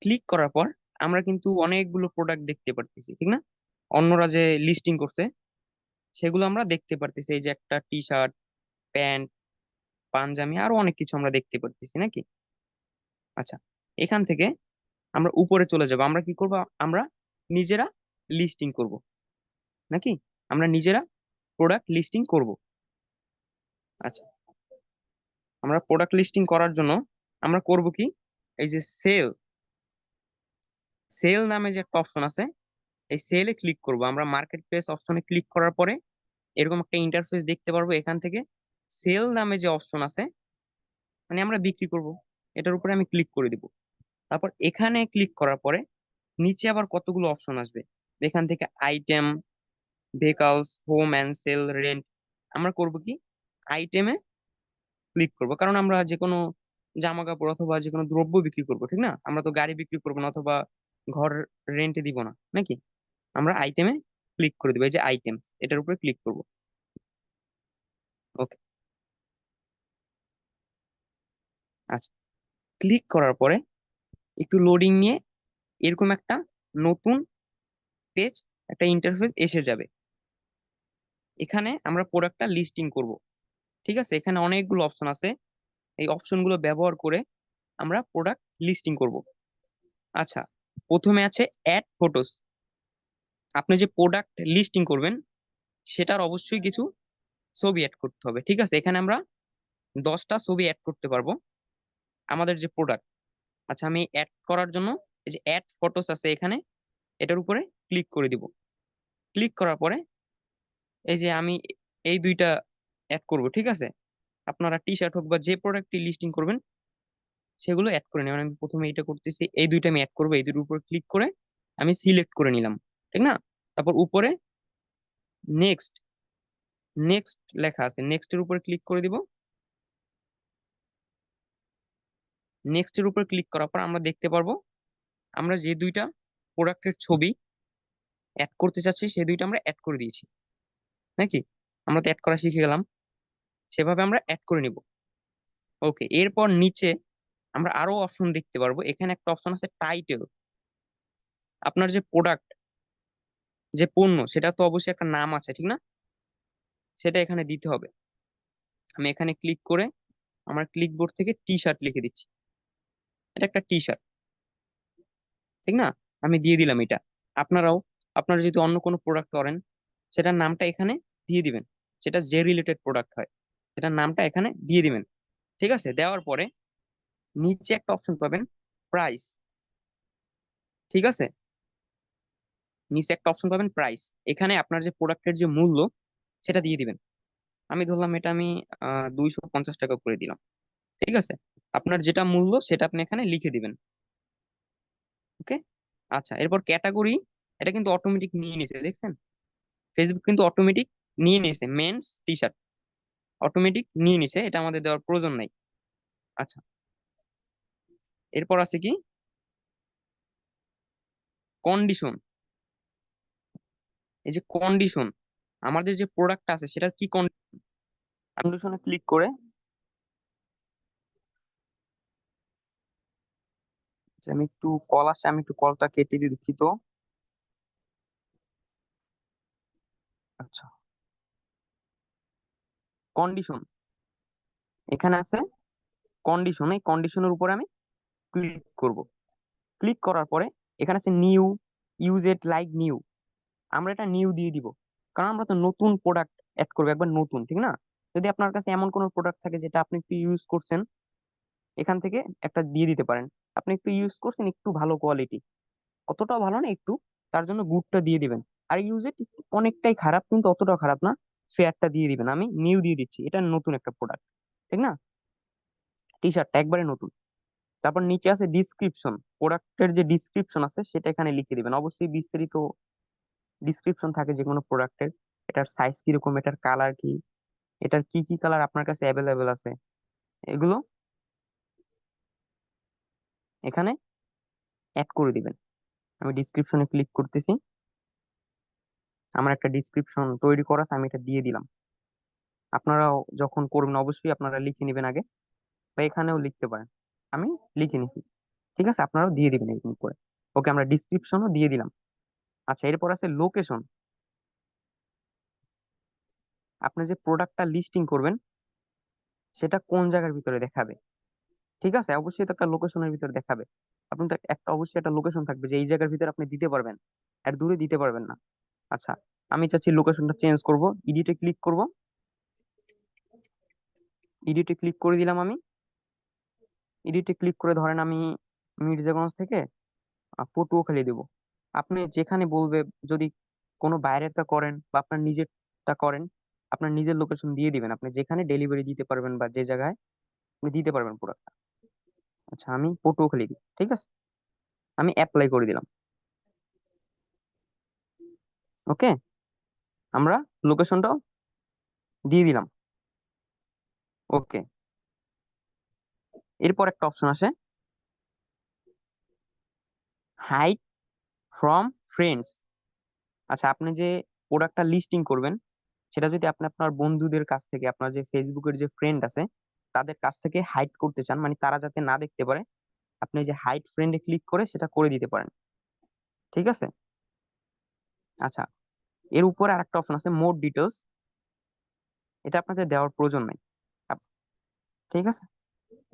ক্লিক করার পর আমরা কিন্তু অনেকগুলো প্রোডাক্ট দেখতে পারতেছি, ঠিক না? অন্যরা যে লিস্টিং করছে সেগুলো আমরা দেখতে পারতেছি। এই যে একটা টি শার্ট, প্যান্ট, পাঞ্জাবি, আরো অনেক কিছু আমরা দেখতে পারতেছি নাকি? আচ্ছা, এখান থেকে আমরা উপরে চলে যাব। আমরা কি করব? আমরা নিজেরা লিস্টিং করব নাকি? আমরা নিজেরা প্রোডাক্ট লিস্টিং করব। আচ্ছা, আমরা প্রোডাক্ট লিস্টিং করার জন্য আমরা করব কি, এই যে সেল সেল নামে যে একটা অপশন আছে, এই সেলে ক্লিক করব। আমরা মার্কেট প্লেস অপশনে ক্লিক করার পরে এরকম একটা ইন্টারফেস দেখতে পারবো। এখান থেকে সেল নামে যে অপশন আছে, মানে আমরা বিক্রি করব, এটার উপরে আমি ক্লিক করে দিব। তারপর এখানে ক্লিক করার পরে নিচে আবার কতগুলো অপশন আসবে। এখান থেকে item, vehicles, home and sale, rent. আমরা করব কি, আইটেমে ক্লিক করব, কারণ আমরা যে কোনো জামা কাপড় অথবা যে কোনো দ্রব্য বিক্রি করব, ঠিক না? আমরা তো গাড়ি বিক্রি করবো না অথবা ঘর রেন্টে দিব না নাকি? আমরা আইটেমে ক্লিক করে দিব, এই যে আইটেম, এটার উপরে ক্লিক করব। ওকে, আচ্ছা, ক্লিক করার পরে একটু লোডিং নিয়ে এরকম একটা নতুন পেজ, একটা ইন্টারফেস এসে যাবে। এখানে আমরা প্রোডাক্টটা লিস্টিং করব, ঠিক আছে। এখানে অনেকগুলো অপশন আছে, এই অপশনগুলো ব্যবহার করে আমরা প্রোডাক্ট লিস্টিং করব। আচ্ছা, প্রথমে আছে অ্যাড ফটোস। আপনি যে প্রোডাক্ট লিস্টিং করবেন সেটার অবশ্যই কিছু ছবি অ্যাড করতে হবে, ঠিক আছে। এখানে আমরা 10টা ছবি অ্যাড করতে পারবো আমাদের যে প্রোডাক্ট। আচ্ছা, আমি অ্যাড করার জন্য এই যে অ্যাড ফটোস আছে এখানে, এটার উপরে ক্লিক করে দিব। ক্লিক করার পরে এই যে আমি এই দুইটা অ্যাড করব, ঠিক আছে। আপনারা টি শার্ট হোক বা যে প্রোডাক্টটি লিস্টিং করবেন সেগুলো অ্যাড করে নেবেন। আমি প্রথমে এটা করতেছি, এই দুইটা আমি অ্যাড করবো। এই দুটোর উপর ক্লিক করে আমি সিলেক্ট করে নিলাম, ঠিক না? তারপর উপরে নেক্সট, নেক্সট লেখা আছে, নেক্সট এর উপর ক্লিক করে দিব। নেক্সট এর উপর ক্লিক করার পর আমরা দেখতে পারবো আমরা যে দুইটা প্রোডাক্টের ছবি অ্যাড করতে চাচ্ছি সেই দুইটা আমরা অ্যাড করে দিয়েছি নাকি? আমরা তো অ্যাড করা শিখে গেলাম, সেভাবে আমরা অ্যাড করে নিব। ওকে, এরপর নিচে আমরা আরো অপশন দেখতে পারবো। এখানে একটা অপশন আছে টাইটেল। আপনার যে প্রোডাক্ট, যে পণ্য, সেটা তো অবশ্যই একটা নাম আছে, ঠিক না? সেটা এখানে দিতে হবে। আমি এখানে ক্লিক করে আমার ক্লিকবোর্ড থেকে টি শার্ট লিখে দিচ্ছি। এটা একটা টি শার্ট, ঠিক না? আমি দিয়ে দিলাম এটা। আপনারাও আপনারা যদি অন্য কোনো প্রোডাক্ট করেন সেটার নামটা এখানে দিয়ে দিবেন। সেটা যে রিলেটেড প্রোডাক্ট হয় সেটার নামটা এখানে দিয়ে দিবেন, ঠিক আছে। দেওয়ার পরে নিচে একটা অপশন পাবেন প্রাইস, ঠিক আছে। নিচে একটা অপশন পাবেন প্রাইস, এখানে আপনার যে প্রোডাক্টের যে মূল্য সেটা দিয়ে দিবেন। আমি ধরলাম এটা আমি 250 টাকা করে দিলাম, ঠিক আছে। আপনার যেটা মূল্য সেটা আপনি এখানে লিখে দিবেন। ওকে, আচ্ছা, এরপর ক্যাটাগরি। এটা কিন্তু অটোমেটিক নিয়ে নিছে, দেখছেন? ফেসবুক কিন্তু অটোমেটিক নিয়ে নিয়েছে, মেন্স টি শার্ট অটোমেটিক নিয়ে নিছে, এটা আমাদের দেওয়ার প্রয়োজন নাই। আচ্ছা, এরপর আছে কি কন্ডিশন। এই যে কন্ডিশন, আমাদের যে প্রোডাক্ট আছে সেটার কি কন্ডিশনে ক্লিক করে, যে আমি একটু কল আসছে, আমি একটু কলটা কেটে দিয়ে দুঃখিত। আচ্ছা, কন্ডিশন, এখানে আছে কন্ডিশন। এই কন্ডিশনের উপরে আমি ক্লিক করব। ক্লিক করার পরে এখানে আছে new, use it like new. আমরা এটা নিউ দিয়ে দিব, কারণ আমরা তো নতুন প্রোডাক্ট অ্যাড করবো, একবার নতুন, ঠিক না? যদি আপনার কাছে এমন কোনো প্রোডাক্ট থাকে যেটা আপনি একটু ইউজ করছেন, এখান থেকে একটা দিয়ে দিতে পারেন। আপনি একটু ইউজ করছেন, একটু ভালো কোয়ালিটি, অতটাও ভালো না একটু, তার জন্য গুডটা দিয়ে দিবেন। আর ইউজ ইট অনেকটাই খারাপ কিন্তু অতটাও খারাপ না, ফেয়ারটা দিয়ে দিবেন। আমি নিউ দিয়ে দিচ্ছি, এটা নতুন একটা প্রোডাক্ট, ঠিক না? টি শার্টটা একবারে নতুন। তারপর নিচে আছে ডিসক্রিপশন, প্রোডাক্টের যে ডিসক্রিপশন আছে সেটা এখানে লিখে দিবেন। অবশ্যই বিস্তারিত ডিসক্রিপশন থাকে যে কোনো প্রোডাক্টের, এটার সাইজ কিরকম, এটার কালার কি, এটার কি কি কালার আপনার কাছে অ্যাভেলেবেল আছে, এগুলো এখানে অ্যাড করে দিবেন। আমি ডিসক্রিপশনে ক্লিক করতেছি, আমার একটা ডিসক্রিপশন তৈরি করা আছে, আমি এটা দিয়ে দিলাম। আপনারাও যখন করবেন অবশ্যই আপনারা লিখে নেবেন আগে, বা এখানেও লিখতে পারেন। আমি লিখে নিছি, ঠিক আছে, আপনারাও দিয়ে দিবেন এরকম করে। ওকে, আমরা ডিসক্রিপশনও দিয়ে দিলাম। আচ্ছা, এরপর আছে লোকেশন। আপনি যে প্রোডাক্টটা লিস্টিং করবেন সেটা কোন জায়গার ভিতরে দেখাবে, ঠিক আছে, অবশ্যই তো একটা লোকেশনের ভিতরে দেখাবে। আপনি তো একটা অবশ্যই একটা লোকেশন থাকবে যে এই জায়গার ভিতরে আপনি দিতে পারবেন, আর দূরে দিতে পারবেন না। আচ্ছা, আমি চাচ্ছি লোকেশনটা চেঞ্জ করব, এডিটে ক্লিক করব, এডিটে ক্লিক করে দিলাম। আমি এডিটে ক্লিক করে ধরেন আমি মির্জাগঞ্জ থেকে পটুয়াখালী দেব। আপনি যেখানে বলবে, যদি কোনো বাইরেরটা করেন বা আপনার নিজেরটা করেন, আপনার নিজের লোকেশন দিয়ে দিবেন, আপনি যেখানে ডেলিভারি দিতে পারবেন বা যে জায়গায় আপনি দিতে পারবেন প্রোডাক্টটা। আচ্ছা, আমি পটুয়াখালী দিই, ঠিক আছে, আমি অ্যাপ্লাই করে দিলাম। ওকে, আমরা লোকেশনটাও দিয়ে দিলাম। ওকে, এরপর একটা অপশন আসে, হাইড ফ্রম ফ্রেন্ডস। আচ্ছা, আপনি যে প্রোডাক্টটা লিস্টিং করবেন সেটা যদি আপনি আপনার বন্ধুদের কাছ থেকে, আপনার যে ফেসবুকের যে ফ্রেন্ড আছে তাদের কাছ থেকে হাইড করতে চান, মানে তারা যাতে না দেখতে পারে, আপনি যে হাইড ফ্রেন্ডে ক্লিক করে সেটা করে দিতে পারেন, ঠিক আছে। আচ্ছা, এর উপরে আরেকটা অপশন আছে, মোর ডিটেলস। এটা আপনাদের দেওয়ার প্রয়োজন নাই, আপ- ঠিক আছে।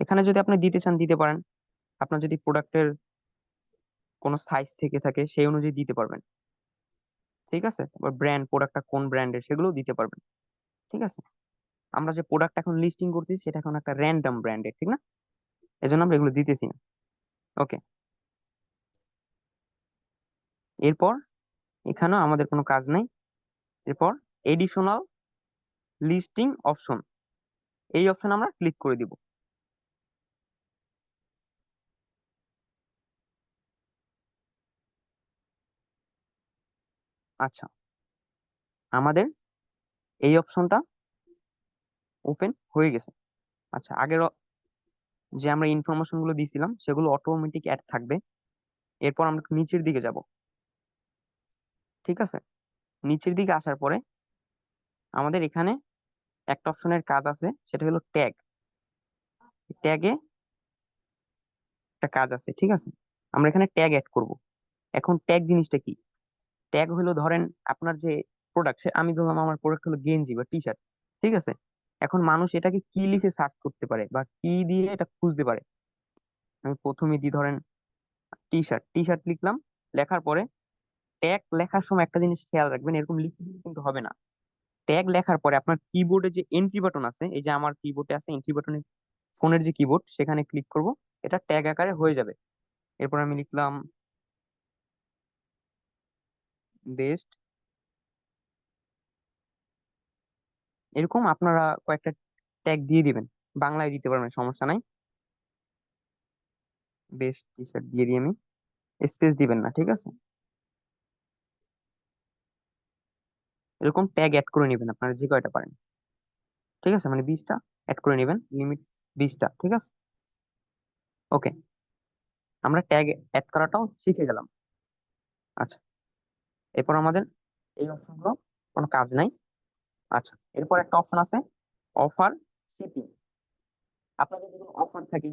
এখানে যদি আপনি দিতে চান দিতে পারেন, আপনার যদি প্রোডাক্টের কোনো সাইজ থেকে থাকে সেই অনুযায়ী দিতে পারবেন, ঠিক আছে। ব্র্যান্ড, প্রোডাক্টটা কোন ব্র্যান্ডের সেগুলো দিতে পারবেন, ঠিক আছে। আমরা যে প্রোডাক্ট এখন লিস্টিং করতেছি সেটা এখন একটা র্যান্ডম ব্র্যান্ডের, ঠিক না, এজন্য আমরা এগুলো দিতেছি না। ওকে, এরপর এখানেও আমাদের কোনো কাজ নাই। এরপর এডিশনাল লিস্টিং অপশন, এই অপশন আমরা ক্লিক করে দিব। আচ্ছা, আমাদের এই অপশনটা ওপেন হয়ে গেছে। আচ্ছা, আগের যে আমরা ইনফরমেশন গুলো দিয়েছিলাম সেগুলো অটোমেটিক অ্যাড থাকবে। এরপর আমরা একটু নিচের দিকে যাব, ঠিক আছে। নিচের দিকে আসার পরে আমাদের এখানে একটা অপশনের কাজ আছে, সেটা হলো ট্যাগ। ট্যাগে একটা কাজ আছে, ঠিক আছে, আমরা এখানে ট্যাগ অ্যাড করব। এখন ট্যাগ জিনিসটা কি? ট্যাগ হলো ধরেন আপনার যে প্রোডাক্ট, আমি ধরলাম আমার প্রোডাক্ট হলো গেঞ্জি বা টি শার্ট, ঠিক আছে। এখন মানুষ এটাকে কি লিখে সার্চ করতে পারে বা কি দিয়ে এটা খুঁজতে পারে? আমি প্রথমে দিই ধরেন টি শার্ট, টি শার্ট লিখলাম। লেখার পরে ট্যাগ লেখার সময় একটা জিনিস খেয়াল রাখবেন, এরকম লিখে দিলে কিন্তু হবে না। ট্যাগ লেখার পরে আপনার কিবোর্ডে যে এন্ট্রি বাটন আছে, এই যে আমার কিবোর্ডে আছে এন্ট্রি বাটনে, ফোনের যে কিবোর্ড সেখানে ক্লিক করব, এটা ট্যাগ আকারে হয়ে যাবে। এরপর আমি লিখলাম বেস্ট। এরকম আপনারা কয়েকটা ট্যাগ দিয়ে দিবেন, বাংলায় দিতে পারবেন, সমস্যা নাই। বেস্ট টি শার্ট দিয়ে দিই আমি, স্পেস দিবেন না, ঠিক আছে। এরকম ট্যাগ অ্যাড করে নেবেন আপনারা যে কয়টা পারেন, ঠিক আছে, মানে 20টা অ্যাড করে নেবেন, লিমিট 20টা, ঠিক আছে। ওকে, আমরা ট্যাগ অ্যাড করাটাও শিখে গেলাম। আচ্ছা, এরপর আমাদের এই অপশনগুলো কোনো কাজ নাই। আচ্ছা, এরপর একটা অপশন আছে, অফার শিপিং। আপনাদের যদি কোনো অফার থাকে,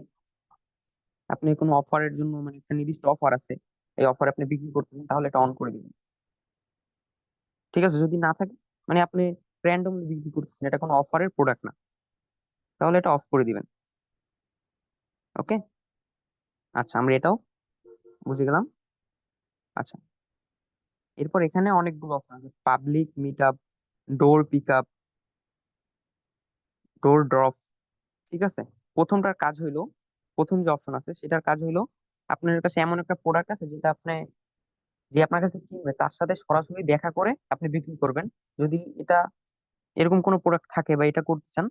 আপনি কোনো অফারের জন্য, মানে একটা নির্দিষ্ট অফার আছে, এই অফার আপনি বিক্রি করতেছেন, তাহলে এটা অন করে দিবেন, ঠিক আছে। যদি না থাকে, মানে আপনি র্যান্ডম বিক্রি করতেছেন, এটা কোনো অফারের প্রোডাক্ট না, তাহলে এটা অফ করে দিবেন। ওকে, আচ্ছা, আমরা এটাও বুঝে গেলাম। আচ্ছা, এরপর এখানে অনেকগুলো অপশন আছে, পাবলিক মিট আপ, ডোর পিক আপ, ডোর ড্রপ, ঠিক আছে। প্রথমটার কাজ হইলো, প্রথম যে অপশন আছে সেটার কাজ হইলো, আপনার কাছে এমন একটা প্রোডাক্ট আছে যেটা আপনি, যে আপনার কাছে কিনবে তার সাথে সরাসরি দেখা করে আপনি বিক্রি করবেন। যদি এটা এরকম কোনো প্রোডাক্ট থাকে বা এটা করতে চান,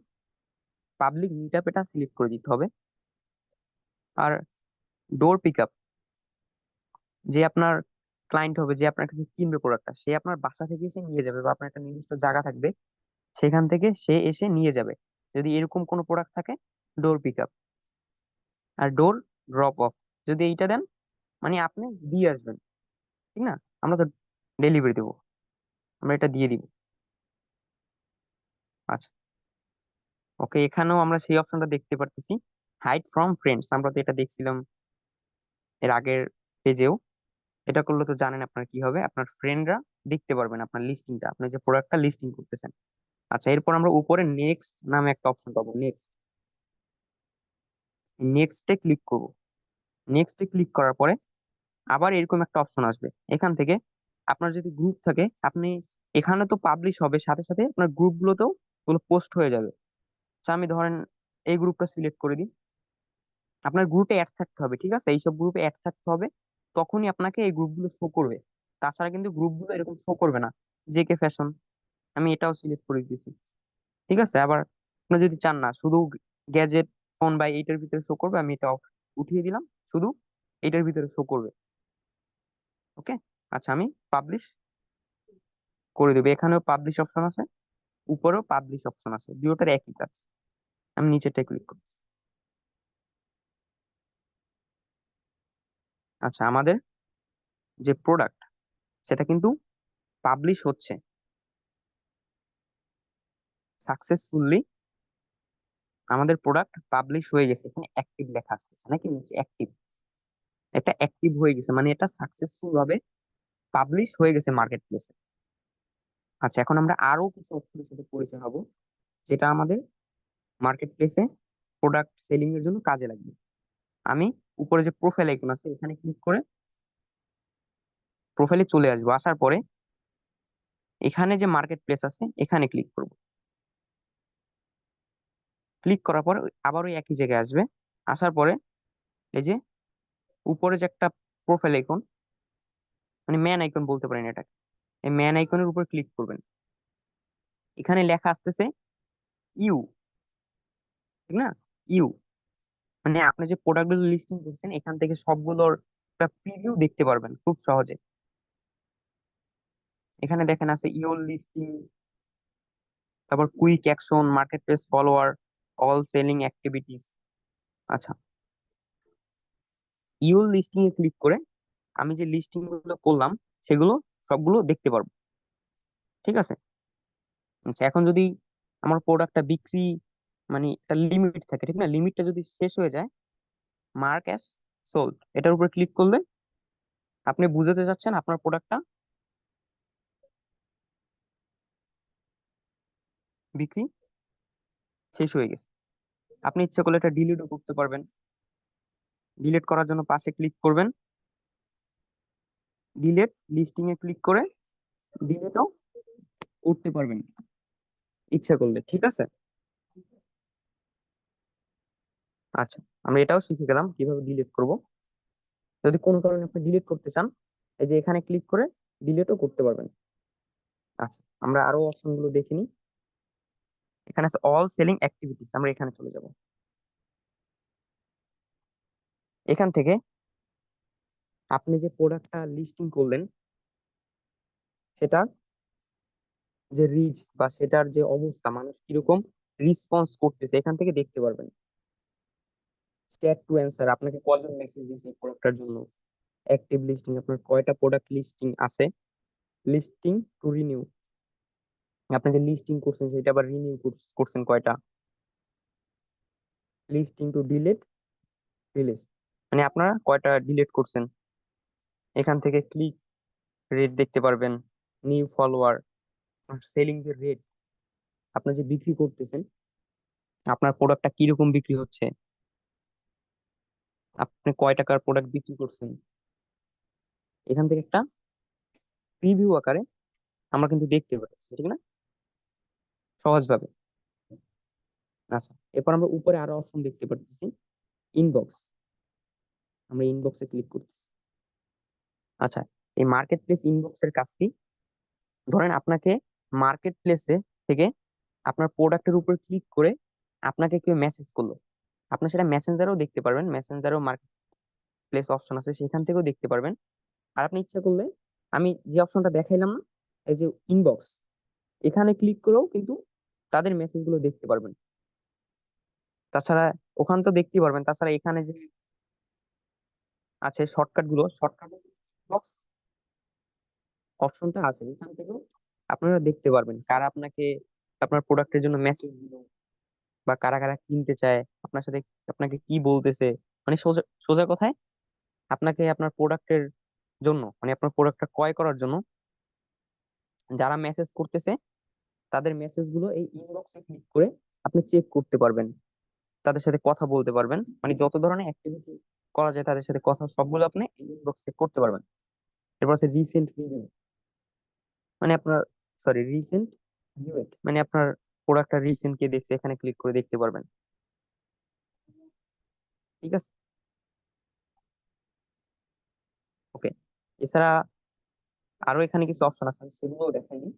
পাবলিক মিট আপ এটা সিলেক্ট করে দিতে হবে। আর ডোর পিক আপ, যে আপনার ক্লায়েন্ট হবে, যে আপনার কাছে কিনবে প্রোডাক্টটা, সে আপনার বাসা থেকে এসে নিয়ে যাবে, বা আপনার একটা নির্দিষ্ট জায়গা থাকবে সেখান থেকে সে এসে নিয়ে যাবে, যদি এরকম কোনো প্রোডাক্ট থাকে, ডোর পিক আপ। আর ডোর ড্রপ অফ, যদি এইটা দেন মানে আপনি দিয়ে আসবেন, ঠিক না? আমরা তো ডেলিভারি দেবো, আমরা এটা দিয়ে দিব। আচ্ছা, ওকে, এখানেও আমরা সেই অপশনটা দেখতে পারতেছি, হাইড ফ্রম ফ্রেন্ডস। আমরা তো এটা দেখছিলাম এর আগের পেজেও। এটা করলে তো জানেন আপনার কি হবে, আপনার ফ্রেন্ডরা দেখতে পারবেন আপনার লিস্টিংটা, আপনি যে প্রোডাক্টটা লিস্টিং করতেছেন। আচ্ছা, এরপর আমরা উপরে নেক্সট নামে একটা অপশন পাবো, নেক্সট। নেক্সটে ক্লিক করব। নেক্সটে ক্লিক করার পরে আবার এরকম একটা অপশন আসবে। এখান থেকে আপনার যদি গ্রুপ থাকে, আপনি এখানে তো পাবলিশ হবে, সাথে সাথে আপনার গ্রুপগুলোতেও ওগুলো পোস্ট হয়ে যাবে। আচ্ছা, আমি ধরেন এই গ্রুপটা সিলেক্ট করে দিই। আপনার গ্রুপে অ্যাড থাকতে হবে, ঠিক আছে? এইসব গ্রুপে অ্যাড থাকতে হবে, তখনই আপনাকে এই গ্রুপগুলো শো করবে। তাছাড়া কিন্তু গ্রুপগুলো এরকম শো করবে না। জেকে ফ্যাশন, আমি এটাও সিলেক্ট করে দিয়েছি, ঠিক আছে? আবার আপনি যদি চান না শুধু গ্যাজেট, ফোন বা এইটার ভিতরে শো করবে, আমি এটাও উঠিয়ে দিলাম, শুধু এইটার ভিতরে শো করবে। ওকে, আচ্ছা, আমি পাবলিশ করে দেবো। এখানেও পাবলিশ অপশন আছে, উপরেও পাবলিশ অপশন আছে, দুটোটার একই কাজ। আমি নিচেরটা ক্লিক করছি। আচ্ছা, আমাদের যে প্রোডাক্ট সেটা কিন্তু পাবলিশ হচ্ছে সাকসেসফুলি। আমাদের প্রোডাক্ট পাবলিশ হয়ে গেছে, এখানে অ্যাক্টিভ লেখা আসতেছে নাকি নিচে অ্যাক্টিভ, এটা অ্যাক্টিভ হয়ে গেছে মানে এটা সাকসেসফুল ভাবে পাবলিশ হয়ে গেছে মার্কেট প্লেসে। আচ্ছা, এখন আমরা আরো কিছু অপশনের সাথে পরিচয় হবো, যেটা আমাদের মার্কেট প্লেসে প্রোডাক্ট সেলিং এর জন্য কাজে লাগবে। আমি উপরে যে প্রোফাইল আইকন আছে এখানে ক্লিক করে প্রোফাইলে চলে আসবো। আসার পরে এখানে যে মার্কেট প্লেস আছে এখানে ক্লিক করব। ক্লিক করার পর আবার ওই একই জায়গায় আসবে। আসার পরে এই যে উপরে যে একটা প্রোফাইল আইকন, মানে ম্যান আইকন বলতে পারেন এটা, এই ম্যান আইকনের উপর ক্লিক করবেন। এখানে লেখা আসতেছে ইউ, ঠিক না? ইউ মানে আপনি যে প্রোডাক্ট গুলো লিস্টিং করছেন এখান থেকে সবগুলোর একটা প্রিভিউ দেখতে পারবেন খুব সহজে। এখানে দেখেন আছে ইউর লিস্টিং, তারপর quick action, market place follower, all selling activities. আচ্ছা, ইউর লিস্টিং এ ক্লিক করে আমি যে লিস্টিং গুলো করলাম সেগুলো সবগুলো দেখতে পারবো, ঠিক আছে? আচ্ছা, এখন যদি আমার প্রোডাক্টটা বিক্রি মানে একটা লিমিট থাকে, ঠিক না? লিমিটটা যদি শেষ হয়ে যায়, মার্ক অ্যাজ সোল্ড এটার উপর ক্লিক করলে আপনি বুঝাতে চাচ্ছেন আপনার প্রোডাক্টটা বিক্রি শেষ হয়ে গেছে। আপনি ইচ্ছা করলে এটা ডিলিটও করতে পারবেন। ডিলিট করার জন্য পাশে ক্লিক করবেন, ডিলিট লিস্টিং এ ক্লিক করে ডিলিটও করতে পারবেন ইচ্ছা করলে, ঠিক আছে? আচ্ছা, আমরা এটাও শিখে গেলাম কিভাবে ডিলিট করব। যদি কোনো কারণে আপনি ডিলিট করতে চান, এই যে এখানে ক্লিক করে ডিলিটও করতে পারবেন। আচ্ছা, আমরা আরো অপশন গুলো দেখে নিই। এখানে আছে অল সেলিং অ্যাক্টিভিটিস, আমরা এখানে চলে যাব। এখান থেকে আপনি যে প্রোডাক্টটা লিস্টিং করলেন সেটা যে রিচ বা সেটার যে অবস্থা, মানুষ কিরকম রিসপন্স করতেছে এখান থেকে দেখতে পারবেন। স্ট্যাট টু অ্যান্সার, আপনাকে কজন মেসেজ দিয়েছে এই প্রোডাক্টটার জন্য, অ্যাক্টিভ লিস্টিং আপনার কয়টা প্রোডাক্ট লিস্টিং আছে, লিস্টিং টু রিনিউ আপনি যে লিস্টিং করছেন সেটা আবার রিনিউ করছেন কয়টা, লিস্টিং টু ডিলিট রিলিজ মানে আপনারা কয়টা ডিলিট করছেন। এখান থেকে ক্লিক রেট দেখতে পারবেন, নিউ ফলোয়ার, সেলিং যে রেট, আপনি যে বিক্রি করতেছেন আপনার প্রোডাক্টটা কিরকম বিক্রি হচ্ছে, আপনি কয় টাকার প্রোডাক্ট বিক্রি করছেন। এখান থেকে একটা প্রিভিউ আকারে আমরা কিন্তু দেখতে পাচ্ছি, ঠিক না? সহজভাবে। আচ্ছা, এরপর আমরা উপরে আরো অপশন দেখতে পাচ্ছি, ইনবক্স, আমরা ইনবক্সে ক্লিক করতেছি। আচ্ছা, এই মার্কেট প্লেস ইনবক্স এর কাজ কি? ধরেন আপনাকে মার্কেট প্লেসে থেকে আপনার প্রোডাক্টের উপর ক্লিক করে আপনাকে কেউ মেসেজ করলো, আপনি সেটা মেসেঞ্জারেও দেখতে পারবেন, মেসেঞ্জারেও মার্কেট প্লেস অপশন আছে সেখান থেকেও দেখতে পারবেন। আর আপনি ইচ্ছা করলে আমি যে অপশনটা দেখাইলাম না, এই যে ইনবক্স, এখানে ক্লিক করেও কিন্তু তাদের মেসেজ গুলো দেখতে পারবেন। তাছাড়া ওখানে তো দেখতেই পারবেন, তাছাড়া এখানে যে আছে শর্টকাট বক্স অপশনটা আছে, এখান থেকেও আপনারা দেখতে পারবেন কারা আপনাকে আপনার প্রোডাক্টের জন্য মেসেজ দিল, বা কারা কারা কিনতে চায় আপনার সাথে, আপনাকে কি বলতেছে। মানে সোজা সোজা কথায় আপনাকে আপনার প্রোডাক্টের জন্য, মানে আপনার প্রোডাক্টটা ক্রয় করার জন্য যারা মেসেজ করতেছে তাদের মেসেজ গুলো এই ইনবক্সে ক্লিক করে আপনি চেক করতে পারবেন, তাদের সাথে কথা বলতে পারবেন। মানে যত ধরনের অ্যাক্টিভিটি করা যায় তাদের সাথে কথা সবগুলো আপনি ইনবক্সে করতে পারবেন। এরপর আছে রিসেন্ট রিভিউ, মানে আপনার রিসেন্ট ভিউড, মানে আপনার প্রোডাক্টটা রিসেন্ট কে দেখছে এখানে ক্লিক করে দেখতে পারবেন। ঠিক আছে, ওকে। এছাড়া আরো এখানে কিছু অপশন আছে, আমি সেগুলোও দেখাই দিই।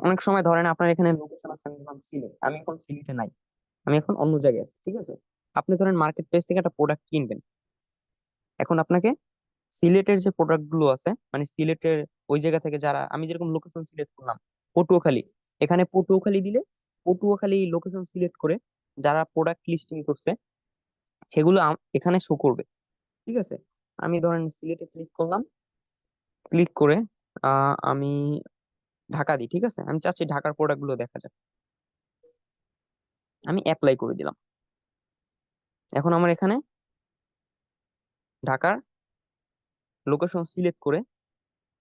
অনেক সময় ধরেন আপনার এখানে লোকেশন আছে, আমি ধরলাম সিলেট, আমি এখন সিলেটে নাই, আমি এখন অন্য জায়গায় আছি, ঠিক আছে। আপনি ধরেন মার্কেট প্লেস থেকে একটা প্রোডাক্ট কিনবেন, এখন আপনাকে সিলেটের যে প্রোডাক্ট গুলো আছে, মানে সিলেটের ওই জায়গা থেকে যারা, আমি যেরকম লোকেশন সিলেক্ট করলাম পটুয়াখালী, এখানে পটুয়াখালী দিলে পটুয়াখালী লোকেশন সিলেক্ট করে যারা প্রোডাক্ট লিস্টিং করছে সেগুলো এখানে শো করবে, ঠিক আছে। আমি ধরেন সিলেটে ক্লিক করলাম, ক্লিক করে আমি ঢাকা দিই, ঠিক আছে, আমি চাচ্ছি ঢাকার প্রোডাক্ট গুলো দেখা যাক, আমি অ্যাপ্লাই করে দিলাম। এখন আমার এখানে ঢাকার লোকেশন সিলেক্ট করে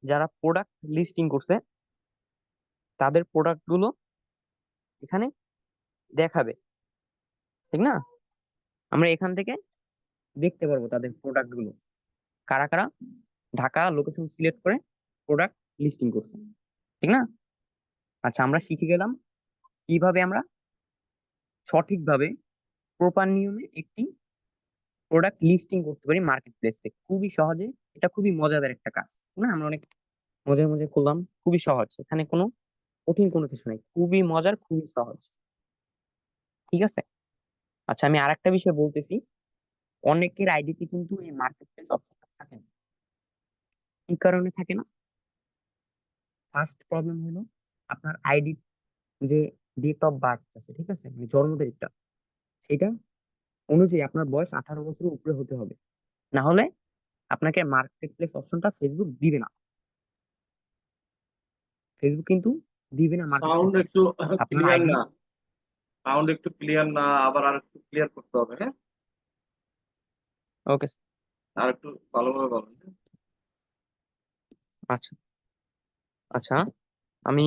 যারা প্রোডাক্ট লিস্টিং করছে তাদের প্রোডাক্ট গুলো এখানে দেখাবে, ঠিক না। আমরা এখান থেকে দেখতে পারবো তাদের প্রোডাক্ট গুলো কারা কারা ঢাকা লোকেশন সিলেক্ট করে প্রোডাক্ট লিস্টিং করছে, ঠিক না। আচ্ছা, আমরা শিখে গেলাম কিভাবে আমরা সঠিকভাবে প্রপার নিয়মে একটি প্রোডাক্ট লিস্টিং করতে পারি মার্কেট প্লেস থেকে খুবই সহজে। এটা খুবই মজাদার একটা কাজ, ঠিক না। আমরা অনেক মজার মজা করলাম, খুবই সহজ, এখানে কোনো কঠিন কোনো কিছু নেই, খুবই মজার, খুবই সহজ, ঠিক আছে। আচ্ছা, আমি আরেকটা বিষয় বলতেছি, অনেকের আইডিতে কিন্তু এই মার্কেট প্লেস অপশনটা থাকে না। কি কারণে থাকে না? ফার্স্ট প্রবলেম হলো আপনার আইডি যে ডেট অফ বার্থ আছে, ঠিক আছে, মানে জন্ম তারিখটা, সেটা অনুযায়ী আপনার বয়স 18 বছরের উপরে হতে হবে, না হলে আপনাকে মার্কেট প্লেস অপশনটা ফেসবুক দিবে না। ফেসবুক কিন্তু দিবে না মার্কেট সাউন্ড প্লেস একটু অপশন আপনার ক্লিয়ার আইডি। না, সাউন্ড একটু ক্লিয়ার না, আবার আর একটু ক্লিয়ার করতে হবে, হ্যাঁ। ওকে, আর একটু ভালোভাবে বলেন, হ্যাঁ? আচ্ছা আচ্ছা, আমি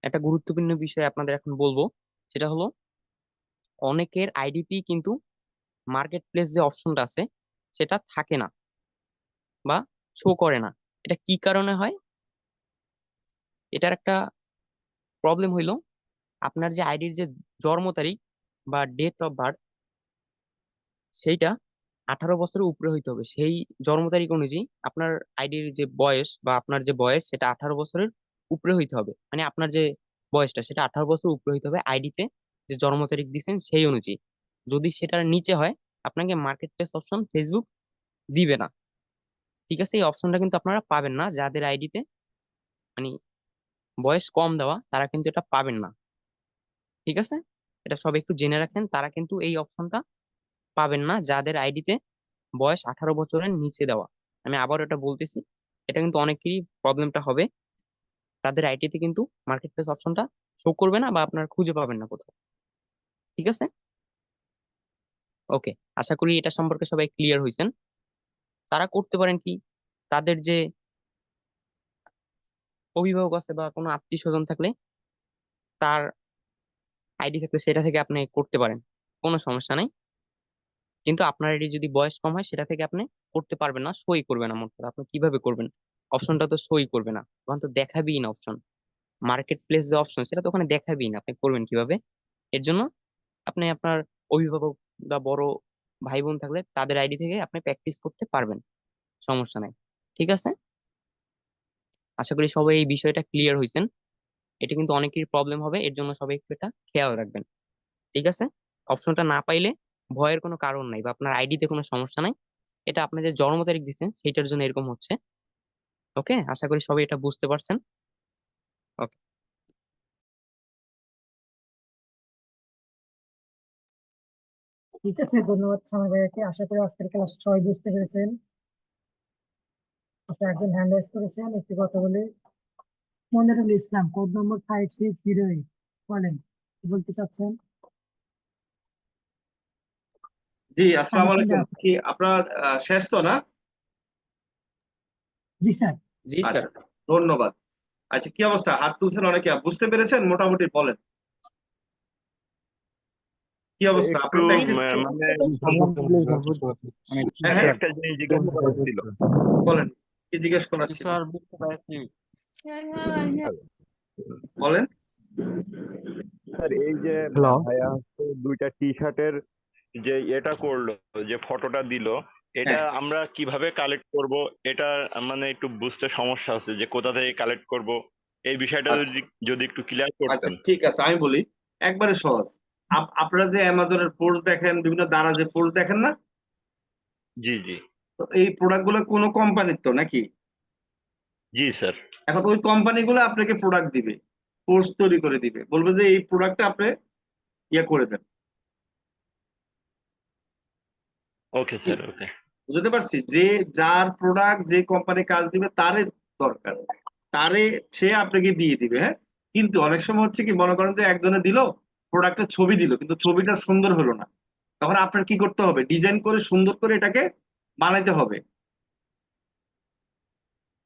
একটা গুরুত্বপূর্ণ বিষয় আপনাদের এখন বলবো, সেটা হলো অনেকের আইডিতেই কিন্তু মার্কেট প্লেস যে অপশনটা আছে সেটা থাকে না বা শো করে না। এটা কি কারণে হয়? এটার একটা প্রবলেম হইলো আপনার যে আইডির যে জন্ম তারিখ বা ডেট অফ বার্থ, সেইটা 18 বছরের উপরে হইতে হবে। সেই জন্ম তারিখ অনুযায়ী আপনার আইডির যে বয়স বা আপনার যে বয়স সেটা 18 বছরের উপরে হইতে হবে, মানে আপনার যে বয়সটা সেটা 18 বছর উপরে হইতে হবে আইডিতে যে জন্ম তারিখ দিচ্ছেন সেই অনুযায়ী। যদি সেটার নিচে হয় আপনাকে মার্কেট প্লেস অপশন ফেসবুক দিবে না, ঠিক আছে। এই অপশনটা কিন্তু আপনারা পাবেন না, যাদের আইডিতে মানে বয়স কম দেওয়া তারা কিন্তু এটা পাবেন না, ঠিক আছে। এটা সব একটু জেনে রাখেন, তারা কিন্তু এই অপশনটা পাবেন না যাদের আইডিতে বয়স 18 বছরের নিচে দেওয়া। আমি আবার এটা বলতেছি, এটা কিন্তু অনেকেরই প্রবলেমটা হবে, তাদের আইডিতে কিন্তু মার্কেট প্লেস অপশনটা শো করবে না বা আপনার খুঁজে পাবেন না কোথাও, ঠিক আছে। ওকে, আশা করি এটা সম্পর্কে সবাই ক্লিয়ার হয়েছেন। তারা করতে পারেন কি, তাদের যে অভিভাবক আছে বা কোনো আত্মীয় স্বজন থাকলে তার আইডি থাকলে সেটা থেকে আপনি করতে পারেন, কোনো সমস্যা নাই। কিন্তু আপনার আইডি যদি বয়স কম হয় সেটা থেকে আপনি করতে পারবেন না, সই করবে না। মোট কথা আপনি কিভাবে করবেন? অপশনটা তো সই করবে না, তখন তো দেখাবেই না অপশন। মার্কেট প্লেস যে অপশন সেটা তো ওখানে দেখাবেই না, আপনি করবেন কিভাবে? এর জন্য আপনি আপনার অভিভাবক বা বড় ভাই বোন থাকলে তাদের আইডি থেকে আপনি প্র্যাকটিস করতে পারবেন, সমস্যা নাই, ঠিক আছে। আশা করি সবাই এই বিষয়টা ক্লিয়ার হয়েছেন। এটা কিন্তু অনেকেরই প্রবলেম হবে, এর জন্য সবাই একটু এটা খেয়াল রাখবেন, ঠিক আছে। অপশনটা না পাইলে ভয়ের কোনো কারণ নাই বা আপনার আইডিতে কোনো সমস্যা নাই, এটা আপনি যে জন্ম তারিখ দিচ্ছেন সেইটার জন্য এরকম হচ্ছে। ওকে, আশা করি সবাই এটা বুঝতে পারছেন। Okay. ঠিক আছে, ধন্যবাদ সানা ভাইয়াকে। আশা করি আজকের ক্লাস সবাই বুঝতে পেরেছেন। আচ্ছা, একজন হ্যান্ড রাইজ করেছেন, একটি কথা বলে। মনিরুল ইসলাম, কোড নম্বর 5608, বলেন কি বলতে চাচ্ছেন? জি, আসসালামু আমি শুনতে আলাইকুম। আছি। কি আপনার শেষ তো না? জি স্যার। জি স্যার। আচ্ছা, ধন্যবাদ। আচ্ছা, কি অবস্থা? হাত তুলছেন অনেকে, বুঝতে পেরেছেন মোটামুটি? বলেন কি অবস্থা একটু আপনার প্র্যাকটিস? মানে হ্যাঁ হ্যাঁ, একটা জিনিস জিজ্ঞাসা করার ছিল। বলেন কি জিজ্ঞেস করার ছিল, স্যার বুঝতে পারছি। বলেন। স্যার এই যে ভাইয়া হচ্ছে দুইটা টি শার্টের যে এটা করলো, যে ফটোটা দিল, এটা হ্যাঁ, আমরা কিভাবে কালেক্ট করব? এটা মানে একটু বুঝতে সমস্যা আছে যে কোথা থেকে কালেক্ট করব, এই বিষয়টা আচ্ছা যদি যদি একটু ক্লিয়ার আচ্ছা, করতেন। ঠিক আছে, আমি বলি। একবারে সহজ। আপনারা যে অ্যামাজনের পোস্ট দেখেন, বিভিন্ন দারাজে পোস্ট দেখেন না? জি জি। তো এই প্রোডাক্ট গুলো কোনো কোম্পানির তো নাকি? জি স্যার। এখন ওই কোম্পানিগুলো আপনাকে প্রোডাক্ট দিবে, কোর্স তৈরি করে দিবে, বলবে যে এই প্রোডাক্টটা আপনি ইয়ে করে দেন। ওকে স্যার, ওকে। বুঝতে পারছি যে যার প্রোডাক্ট যে কোম্পানি কাজ দিবে তারে দরকার, তারে সে আপনাকে দিয়ে দিবে। হ্যাঁ, কিন্তু অনেক সময় হচ্ছে কি, মনে করেন যে একজনে দিল প্রোডাক্টের ছবি দিল, কিন্তু ছবিটা সুন্দর হলো না, তখন আপনার কি করতে হবে? ডিজাইন করে সুন্দর করে এটাকে বানাইতে হবে।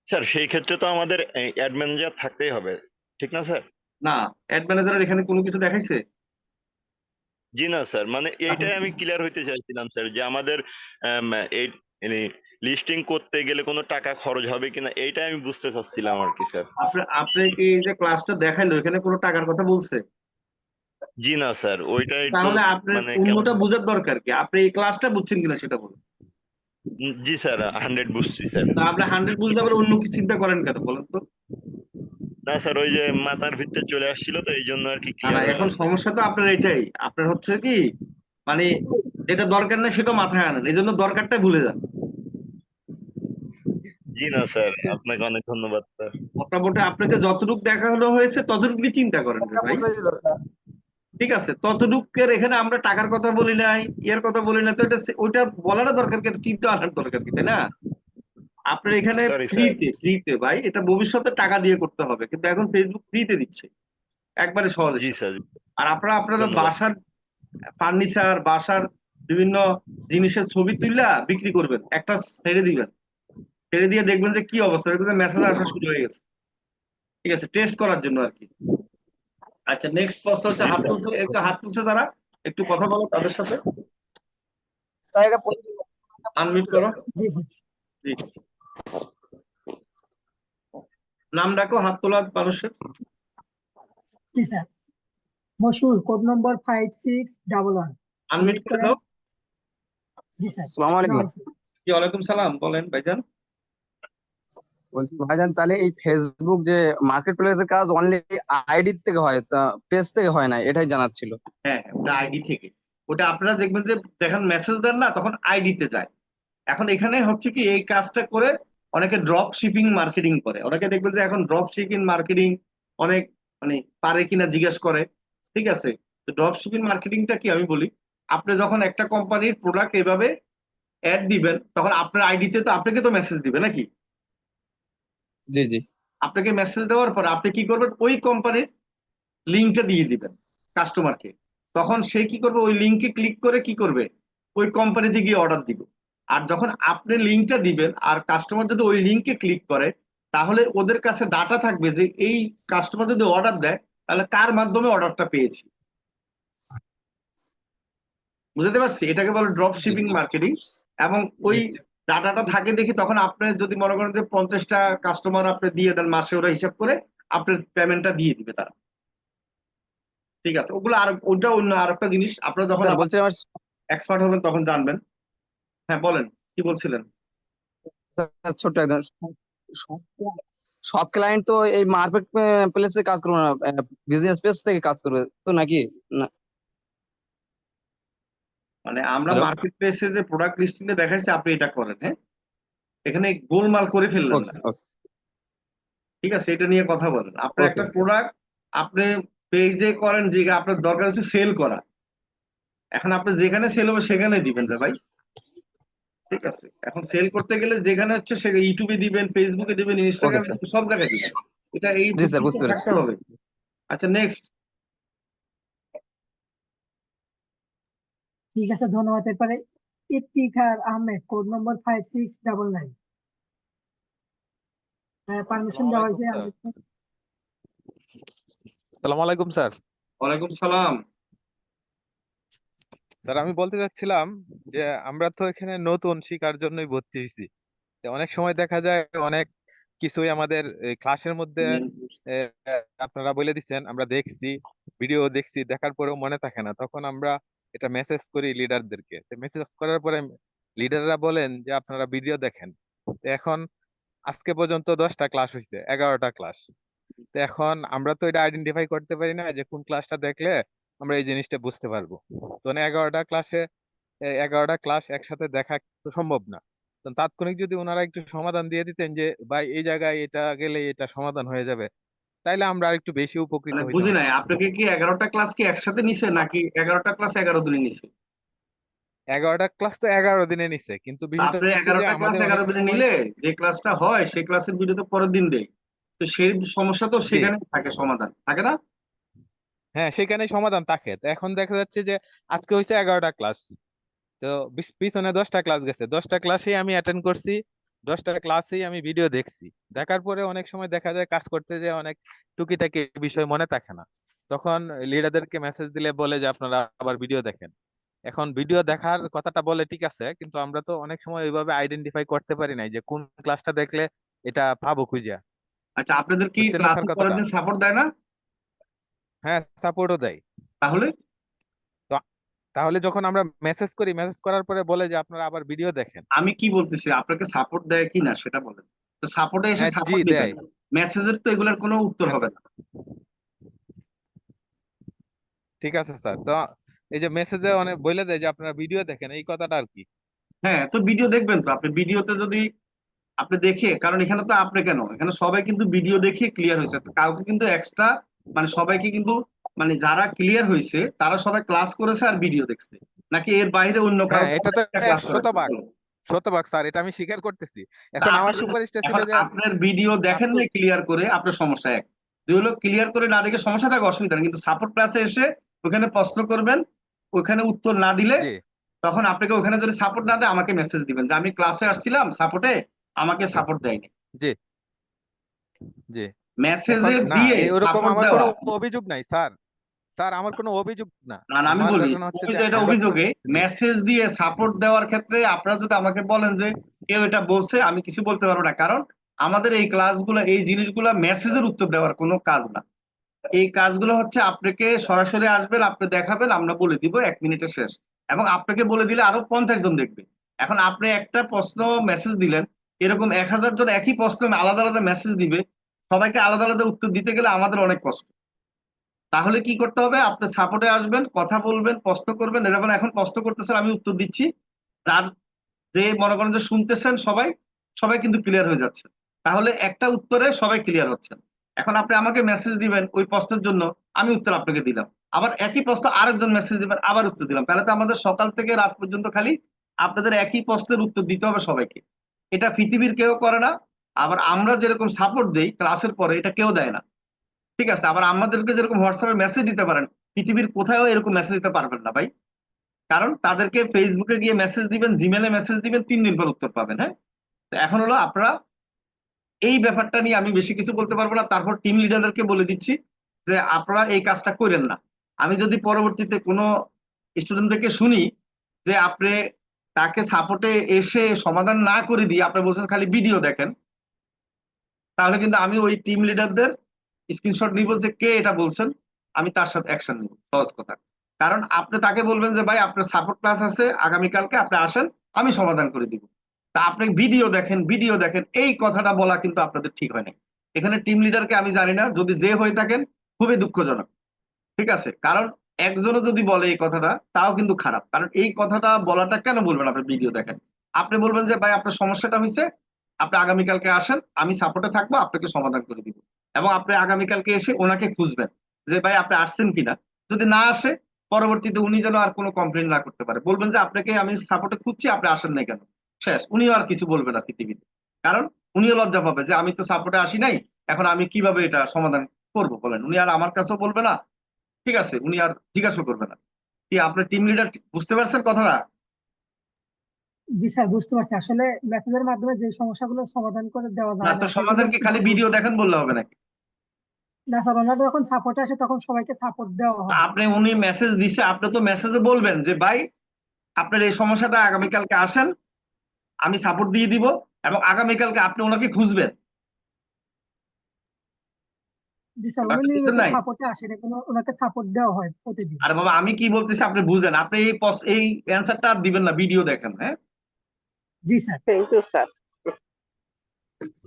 স্যার সেই ক্ষেত্রে তো আমাদের অ্যাড ম্যানেজার থাকতেই হবে, ঠিক না স্যার? না, অ্যাড ম্যানেজারের এখানে কোনো কিছু দেখাইছে? জি না স্যার, মানে তাহলে এইটাই আমি ক্লিয়ার হইতে চাইছিলাম স্যার, যে আমাদের এই লিস্টিং করতে গেলে কোনো টাকা খরচ হবে কিনা, এইটাই আমি বুঝতে চাচ্ছিলাম আর কি স্যার। আপনাকে এই যে ক্লাসটা দেখাইলো, এখানে কোনো টাকার কথা বলছে? জি না স্যার, ওইটা একটু তাহলে আপনার মানে কেমন। অন্যটা বোঝার দরকার কি? আপনি এই ক্লাসটা বুঝছেন কিনা সেটা বলুন। জি স্যার, 100 বুঝছি স্যার। তা আপনি 100 বুঝতে পারে অন্য কি চিন্তা করেন কেন বলেন তো? না স্যার, ওই যে মাথার ভিতরে চলে আসছিল তো, এই জন্য আর কি না না, ক্লিয়ার এখন হইলাম স্যার। সমস্যা তো আপনার এটাই। আপনার হচ্ছে কি, মানে যেটা দরকার না সেটা মাথায় আনেন, এই জন্য দরকারটা ভুলে যান। জি না স্যার, আপনাকে অনেক ধন্যবাদ স্যার। মোটামুটি আপনাকে যতটুকু দেখা হলো হয়েছে ততটুকুই চিন্তা করেন রে ভাই। ঠিক আছে, ততটুকের এখানে আমরা টাকার কথা বলি নাই, ইয়ের কথা বলি না, তো এটা ওইটা বলার দরকার কি? এটা চিন্তা আনার দরকার কি, তাই না? আপনার এখানে সরি স্যার। ফ্রিতে, ফ্রিতে ভাই, এটা ভবিষ্যতে টাকা দিয়ে করতে হবে, কিন্তু এখন ফেসবুক ফ্রিতে দিচ্ছে, একবারে সহজ জি হিসাব। স্যার, আর আপনারা আপনাদের ধন্যবাদ। বাসার ফার্নিচার, বাসার বিভিন্ন জিনিসের ছবি তুললা বিক্রি করবেন, একটা ছেড়ে দিবেন, ছেড়ে দিয়ে দেখবেন যে কি অবস্থা, দেখবেন মেসেজ আসা শুরু হয়ে গেছে। ঠিক আছে, টেস্ট করার জন্য আর কি। আচ্ছা, নেক্সট প্রশ্ন হচ্ছে, জি হাত স্যার। তুলছে, একটু হাত তুলছে তারা, একটু কথা বলো তাদের সাথে, স্যার এটা আনমিউট করো। জি জি। জি, নাম ডাকো হাত তোলা মানুষের। জি স্যার। মশুর, কোড নম্বর 5611, আনমিউট আনমিউট করে করেন। দাও। জি স্যার। আসসালামু আলাইকুম। জি, ওয়ালাইকুম সালাম, বলেন ভাইজান। বলছি ভাইজান, তাহলে এই ফেসবুক যে মার্কেট প্লেসের কাজ অনলি আইডি থেকে হয়, তা পেজ থেকে হয় না, এটাই জানার ছিল। হ্যাঁ হ্যাঁ, ওটা আইডি থেকে। ওটা আপনারা দেখবেন যে যখন মেসেজ দেন না, তখন আইডিতে যায়। এখন এখানে হচ্ছে কি, এই কাজটা করে অনেকে ড্রপ শিপিং মার্কেটিং করে, অনেকে দেখবেন যে এখন ড্রপ শিপিং মার্কেটিং অনেক, মানে পারে কিনা জিজ্ঞেস করে। ঠিক আছে, তো ড্রপ শিপিং মার্কেটিংটা কি আমি বলি, আপনি যখন একটা কোম্পানির প্রোডাক্ট এভাবে অ্যাড দিবেন, তখন আপনার আইডিতে তো আপনাকে তো মেসেজ দিবে নাকি? জি জি। আপনাকে মেসেজ দেওয়ার পর আপনি কি করবেন? ওই কোম্পানির লিঙ্কটা দিয়ে দিবেন কাস্টমারকে। তখন সে কি করবে? ওই লিঙ্কে ক্লিক করে কি করবে? ওই কোম্পানিতে গিয়ে অর্ডার দিবে। আর যখন আপনি লিঙ্কটা দিবেন আর কাস্টমার যদি ওই লিঙ্কে ক্লিক করে, তাহলে ওদের কাছে ডাটা থাকবে যে এই কাস্টমার যদি অর্ডার দেয়, তাহলে কার মাধ্যমে অর্ডারটা পেয়েছি। বুঝতে পারছি? এটাকে বলে ড্রপ জি শিপিং মার্কেটিং। এবং ওই জি। ডাটাটা থাকে দেখি, তখন আপনি যদি মনে করেন যে 50টা কাস্টমার আপনি দিয়ে দেন মাসে, ওরা হিসাব করে আপনার পেমেন্টটা দিয়ে দিবে তারা। ঠিক আছে, ওগুলো আর ওটা অন্য আর একটা জিনিস, আপনারা যখন স্যার আবার বলছিলাম আমার এক্সপার্ট হবেন তখন জানবেন। হ্যাঁ বলেন, কি বলছিলেন? স্যার, ছোট্ট একদম, সব সব ক্লায়েন্ট তো এই মার্কেট প্লেসে কাজ করবে না, বিজনেস পেজ থেকে কাজ করবে তো নাকি? না। মানে আমরা হ্যালো। মার্কেট প্লেসে যে প্রোডাক্ট লিস্টিং এ দেখাইছি, আপনি এটা করেন। হ্যাঁ, এখানে গোলমাল করে ফেললেন ওকে না। ওকে ঠিক আছে, এটা নিয়ে কথা বলেন। আপনার ওকে। একটা প্রোডাক্ট আপনি পেজে করেন, যে আপনার দরকার হচ্ছে সেল করা, এখন আপনি যেখানে সেল হবে সেখানে দিবেন রে ভাই। ঠিক আছে, এখন সেল করতে গেলে যেখানে হচ্ছে সে ইউটিউবে দিবেন, ফেসবুকে দিবেন, ওকে ইনস্টাগ্রামে স্যার। দিবেন, সব জায়গায় দিবেন। এটা এই জি স্যার, বুদ্ধিটা বুঝতে পেরেছি। থাকতে হবে। আচ্ছা, নেক্সট। ঠিক আছে, ধন্যবাদ। এরপরে Iftikhar Ahmed, code number 5699। Permission দেওয়া হয়েছে আমাদের। সালাম আলাইকুম স্যার। ওয়ালাইকুম সালাম। স্যার আমি বলতে চাচ্ছিলাম যে আমরা তো এখানে নতুন শিখার জন্যই ভর্তি হয়েছি। তো অনেক সময় দেখা যায় অনেক কিছুই আমাদের ক্লাসের মধ্যে আপনারা বলে দিচ্ছেন, আমরা দেখছি, ভিডিও দেখছি, দেখার পরেও মনে থাকে না। তখন আমরা এটা মেসেজ করি লিডারদেরকে। মেসেজ করার পরে লিডাররা বলেন যে আপনারা ভিডিও দেখেন। তো এখন আজকে পর্যন্ত 10টা ক্লাস হয়েছে, 11টা ক্লাস। তো এখন আমরা তো এটা আইডেন্টিফাই করতে পারি না যে কোন ক্লাসটা দেখলে আমরা এই জিনিসটা বুঝতে পারবো। তো 11টা ক্লাস একসাথে দেখা তো সম্ভব না। তো তাৎক্ষণিক যদি ওনারা একটু সমাধান দিয়ে দিতেন যে ভাই এই জায়গায় এটা গেলে এটা সমাধান হয়ে যাবে, তাইলে আমরা একটু বেশি উপকৃত মানে হইতাম বুঝি আর নাই, কি। আপনাকে কি 11টা ক্লাস কি একসাথে নিছে নাকি 11টা ক্লাস 11 দিনে নিছে? 11টা ক্লাস তো 11 দিনে নিচ্ছে, কিন্তু তা বিষয়টা আপনি হচ্ছে যে 11টা ক্লাস আমাদের 11 অনেক দিনে সময়। নিলে যে ক্লাসটা হয় সেই ক্লাসের ভিডিও তো পরের দিন দেয়। তো সেই সমস্যা তো জি, সেখানে থাকে, সমাধান থাকে না? হ্যাঁ, সেখানে সমাধান থাকে। তো এখন দেখা যাচ্ছে যে আজকে হয়েছে 11টা ক্লাস, তো পিছনে 10টা ক্লাস গেছে, 10টা ক্লাসেই আমি অ্যাটেন্ড করছি, 10টা ক্লাসেই আমি ভিডিও দেখছি। দেখার পরে অনেক সময় দেখা যায় কাজ করতে যে অনেক টুকিটাকি বিষয় মনে থাকে না। তখন লিডারদেরকে মেসেজ দিলে বলে যে আপনারা আবার ভিডিও দেখেন। এখন ভিডিও দেখার কথাটা বলে ঠিক আছে, কিন্তু আমরা তো অনেক সময় ওইভাবে আইডেন্টিফাই করতে পারি নাই যে কোন ক্লাসটা দেখলে এটা পাবো খুঁজে। আচ্ছা, আপনাদের কি বুঝছেন না স্যার ক্লাসে পরের কথাটা? দিন সাপোর্ট দেয় না? হ্যাঁ, সাপোর্টও দেয়। তাহলে তো তাহলে যখন আমরা মেসেজ করি, মেসেজ করার পরে বলে যে আপনারা আবার ভিডিও দেখেন। আমি কি বলতেছি, আপনাকে সাপোর্ট দেয় কি না সেটা বলেন। তো সাপোর্টে এসে হ্যাঁ, জি সাপোর্ট দেয়। নিবেন, মেসেজের তো এগুলোর কোনো উত্তর হ্যাঁ হবে স্যার, না। ঠিক আছে স্যার। তো এই যে মেসেজে অনেক বলে দেয় যে আপনারা ভিডিও দেখেন, এই কথাটা আর কি। হ্যাঁ, তো ভিডিও দেখবেন তো আপনি। ভিডিওতে যদি আপনি দেখে, কারণ এখানে তো আপনি কেন, এখানে সবাই কিন্তু ভিডিও দেখে ক্লিয়ার হয়েছে, তো কাউকে কিন্তু এক্সট্রা, মানে সবাইকে কিন্তু, মানে যারা ক্লিয়ার হয়েছে তারা সবাই ক্লাস করেছে আর ভিডিও দেখছে, নাকি এর বাইরে অন্য হ্যাঁ, কাউকে এটা তো ক্লাস করেছে? 100 ভাগ স্যার, এটা আমি স্বীকার করতেছি। তা এখন আমার আপনি সুপারিশটা ছিল এখন যে আপনার ভিডিও দেখেন ছাত্র। না ক্লিয়ার করে, আপনার সমস্যা এক। দুই হলো, ক্লিয়ার করে না দেখে সমস্যা থাকে, অসুবিধা নেই, কিন্তু সাপোর্ট ক্লাসে এসে ওখানে প্রশ্ন করবেন, ওখানে উত্তর না দিলে জি, তখন আপনাকে ওখানে যদি সাপোর্ট না দেয় আমাকে মেসেজ দিবেন যে আমি ক্লাসে আসছিলাম সাপোর্টে, আমাকে সাপোর্ট দেয়নি। জি, জি। এখন মেসেজে না, দিয়ে ওরকম সাপোর্ট আমার কোনো দেওয়া। অভিযোগ নাই স্যার। স্যার আমার কোনো অভিযোগ না। আর আমি আমার বলি, এখন হচ্ছে যে এটা আমরা। অভিযোগে জি, মেসেজ দিয়ে সাপোর্ট দেওয়ার ক্ষেত্রে আপনারা যদি আমাকে বলেন যে কেউ এটা বলছে, আমি কিছু বলতে পারবো না, কারণ আমাদের এই ক্লাসগুলো, এই জিনিসগুলো মেসেজের উত্তর দেওয়ার কোনো কাজ না। এই কাজগুলো হচ্ছে আপনাকে সরাসরি আসবেন, আপনি দেখাবেন, আমরা বলে দিব, 1 মিনিটে শেষ। এবং আপনাকে বলে দিলে আরো 50 জন দেখবে। এখন আপনি একটা প্রশ্ন মেসেজ দিলেন, এরকম 1000 জন একই প্রশ্ন আলাদা আলাদা মেসেজ দিবে, সবাইকে আলাদা আলাদা উত্তর দিতে গেলে আমাদের অনেক কষ্ট। তাহলে কি করতে হবে, আপনি সাপোর্টে আসবেন, কথা বলবেন, প্রশ্ন করবেন, যেমন এখন প্রশ্ন করতেছেন আমি উত্তর দিচ্ছি, যার যে মনে করেন যে শুনতেছেন সবাই, সবাই কিন্তু ক্লিয়ার হয়ে যাচ্ছে। তাহলে একটা উত্তরে সবাই ক্লিয়ার হচ্ছেন। এখন আপনি আমাকে মেসেজ দিবেন ওই প্রশ্নের জন্য, আমি উত্তর আপনাকে দিলাম, আবার একই প্রশ্ন আরেকজন মেসেজ দিবেন, আবার উত্তর দিলাম, তাহলে তো আমাদের সকাল থেকে রাত পর্যন্ত খালি আপনাদের একই প্রশ্নের উত্তর দিতে হবে সবাইকে। এটা পৃথিবীর কেউ করে না। আবার আমরা যেরকম সাপোর্ট দেই ক্লাসের পরে, এটা কেউ দেয় না। ঠিক আছে, আবার আমাদেরকে যেরকম হোয়াটসঅ্যাপে মেসেজ দিতে পারেন, পৃথিবীর কোথাও এরকম মেসেজ দিতে পারবেন না ভাই। কারণ তাদেরকে ফেসবুকে গিয়ে মেসেজ দিবেন, জিমেলে মেসেজ দিবেন, 3 দিন পর উত্তর পাবেন। হ্যাঁ, তো এখন হলো আপনারা, এই ব্যাপারটা নিয়ে আমি বেশি কিছু বলতে পারবো না। তারপর টিম লিডারদেরকে বলে দিচ্ছি যে আপনারা এই কাজটা করেন না। আমি যদি পরবর্তীতে কোনো স্টুডেন্টদেরকে শুনি যে আপনি তাকে সাপোর্টে এসে সমাধান না করে দিয়ে আপনি বলছেন খালি ভিডিও দেখেন, তাহলে কিন্তু আমি ওই টিম লিডারদের স্ক্রিনশট নিব যে কে এটা বলছেন, আমি তার সাথে অ্যাকশন নিব। সহজ কথা। কারণ আপনি তাকে বলবেন যে ভাই আপনার সাপোর্ট ক্লাস আছে আগামীকালকে, আপনি আসেন, আমি সমাধান করে দিব। তা আপনি ভিডিও দেখেন, ভিডিও দেখেন, এই কথাটা বলা কিন্তু আপনাদের ঠিক হয় না। এখানে টিম লিডারকে আমি জানি না, যদি যে হয়ে থাকেন খুবই দুঃখজনক। ঠিক আছে, কারণ একজনও যদি বলে এই কথাটা তাও কিন্তু খারাপ। কারণ এই কথাটা বলাটা কেন বলবেন, আপনি ভিডিও দেখেন, আপনি বলবেন যে ভাই আপনার সমস্যাটা হয়েছে, আপনি আগামীকালকে আসেন, আমি সাপোর্টে থাকবো, আপনাকে সমাধান করে দিব। এবং আপনি আগামীকালকে এসে ওনাকে খুঁজবেন যে ভাই আপনি আসছেন কিনা। যদি না আসে পরবর্তীতে উনি যেন আর কোনো কমপ্লেন না করতে পারে, বলবেন যে আপনাকে আমি সাপোর্টে খুঁজছি, আপনি আসেন নাই কেন, শেষ। উনিও আর কিছু বলবে না পৃথিবীতে, কারণ উনিও লজ্জা পাবে যে আমি তো সাপোর্টে আসি নাই, এখন আমি কিভাবে এটা সমাধান করব বলেন। উনি আর আমার কাছেও বলবে না, ঠিক আছে, উনি আর জিজ্ঞাসা করবে না। কি আপনার টিম লিডার বুঝতে পারছেন কথাটা? জি স্যার, বুঝতে পারছি। আসলে মেসেজের মাধ্যমে যে সমস্যাগুলো সমাধান করে দেওয়া না যায় তো না সমাধান সেগুলো কি খালি ভিডিও দেখেন বললে হবে নাকি? না স্যার, ওনারা যখন সাপোর্টে আসে তখন সবাইকে সাপোর্ট দেওয়া হয়। আপনি উনি মেসেজ দিছে, আপনি তো মেসেজে বলবেন যে ভাই আপনার এই সমস্যাটা আগামীকালকে আসেন, আমি সাপোর্ট দিয়ে দিব, এবং আগামীকালকে আপনি ওনাকে খুঁজবেন। জি স্যার, উনি ব্যাপারটা বুঝছেন নিয়মিত নাই? সাপোর্টে আসেন, কোনো ওনাকে সাপোর্ট দেওয়া হয় প্রতিদিন। আর বাবা আমি কি বলতেছি আপনি বুঝেন, আপনি এই অ্যান্সারটা আর দিবেন না, ভিডিও দেখেন, হ্যাঁ? জি স্যার। Thank you sir.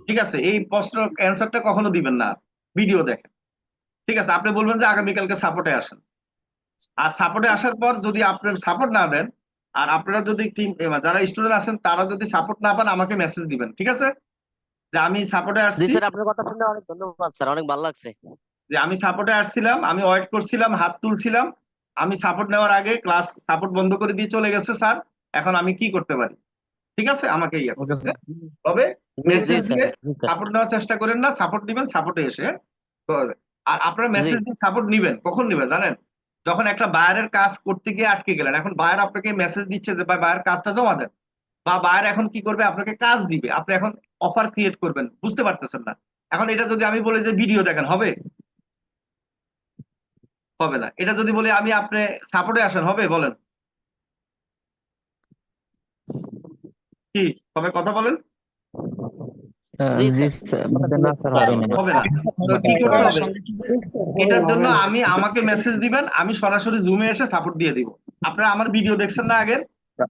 ঠিক আছে, এই প্রশ্ন অ্যান্সারটা কখনো দিবেন না, ভিডিও দেখেন। ঠিক আছে, আপনি বলবেন যে আগামীকালকে সাপোর্টে আসেন, আর সাপোর্টে আসার পর যদি আপনি সাপোর্ট না দেন, আর আপনারা যদি টিম যারা স্টুডেন্ট আছেন তারা যদি সাপোর্ট না পান, আমাকে মেসেজ দিবেন, ঠিক আছে, যে আমি সাপোর্টে জি আসছি, স্যার, আপনার কথা শুনে অনেক ধন্যবাদ স্যার, অনেক ভালো লাগছে। যে আমি সাপোর্টে আসছিলাম, আমি ওয়েট করছিলাম, হাত তুলছিলাম, আমি সাপোর্ট নেওয়ার আগে ক্লাস সাপোর্ট বন্ধ করে দিয়ে চলে গেছে স্যার, এখন আমি কি করতে পারি? ঠিক আছে, আমাকে ইয়ে করতে হবে। তবে জি মেসেজ স্যার, দিয়ে জি স্যার, সাপোর্ট নেওয়ার চেষ্টা করেন না, সাপোর্ট দিবেন সাপোর্টে এসে, হ্যাঁ? তো আর আপনারা জি মেসেজ দিয়ে সাপোর্ট নিবেন কখন নিবেন জানেন? যখন একটা বায়ারের কাজ করতে গিয়ে আটকে গেলেন, এখন বায়ার আপনাকে মেসেজ দিচ্ছে যে ভাই বায়ার কাজটা জমা দেন, বা বায়ার এখন কি করবে, আপনাকে কাজ দিবে, আপনি এখন অফার ক্রিয়েট করবেন, বুঝতে পারতেছেন না। এখন এটা যদি আমি বলি যে ভিডিও দেখেন, হবে? হবে না। এটা যদি বলি আমি আপনি সাপোর্টে আসেন, হবে বলেন? কি সবাই কথা বলেন? জি জি স্যার, স্যার, না স্যার, হবে না। হবে না। তো কি করতে হবে? এটার জন্য আমাকে মেসেজ দিবেন, আমি সরাসরি জুমে এসে সাপোর্ট দিয়ে দিব। আপনারা আমার ভিডিও দেখছেন না আগের,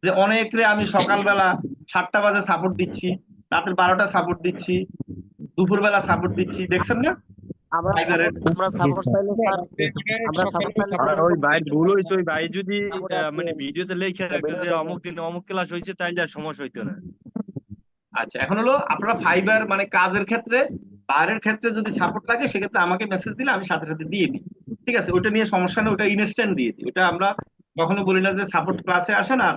যে অনেকরে আমি সকালবেলা 7টা বাজে সাপোর্ট দিচ্ছি, রাতের 12টা সাপোর্ট দিচ্ছি, দুপুরবেলা সাপোর্ট দিচ্ছি, দেখছেন না? আমরা ফাইবারের আমরা জি সাপোর্ট স্যার। চাইলে স্যার, আমরা সাপোর্ট চাইলে স্যার ওই ভাই ভুল এরকম হয়েছে, ওই ভাই যদি সাপোর্টে আসবে মানে ভিডিওতে লেখা রাখতো যে অমুক দিন অমুক ক্লাস হয়েছে, তাইলে আর সমস্যা হইতো না। আচ্ছা, এখন হলো আপনারা ফাইবার মানে কাজের ক্ষেত্রে, বাইরের ক্ষেত্রে যদি সাপোর্ট লাগে সেক্ষেত্রে আমাকে মেসেজ দিলে আমি সাথে সাথে দিয়ে দিই, ঠিক আছে, ওইটা নিয়ে সমস্যা নেই, ওটা ইনস্ট্যান্ট দিয়ে দিই। ওটা আমরা কখনো বলি না যে সাপোর্ট ক্লাসে আসেন আর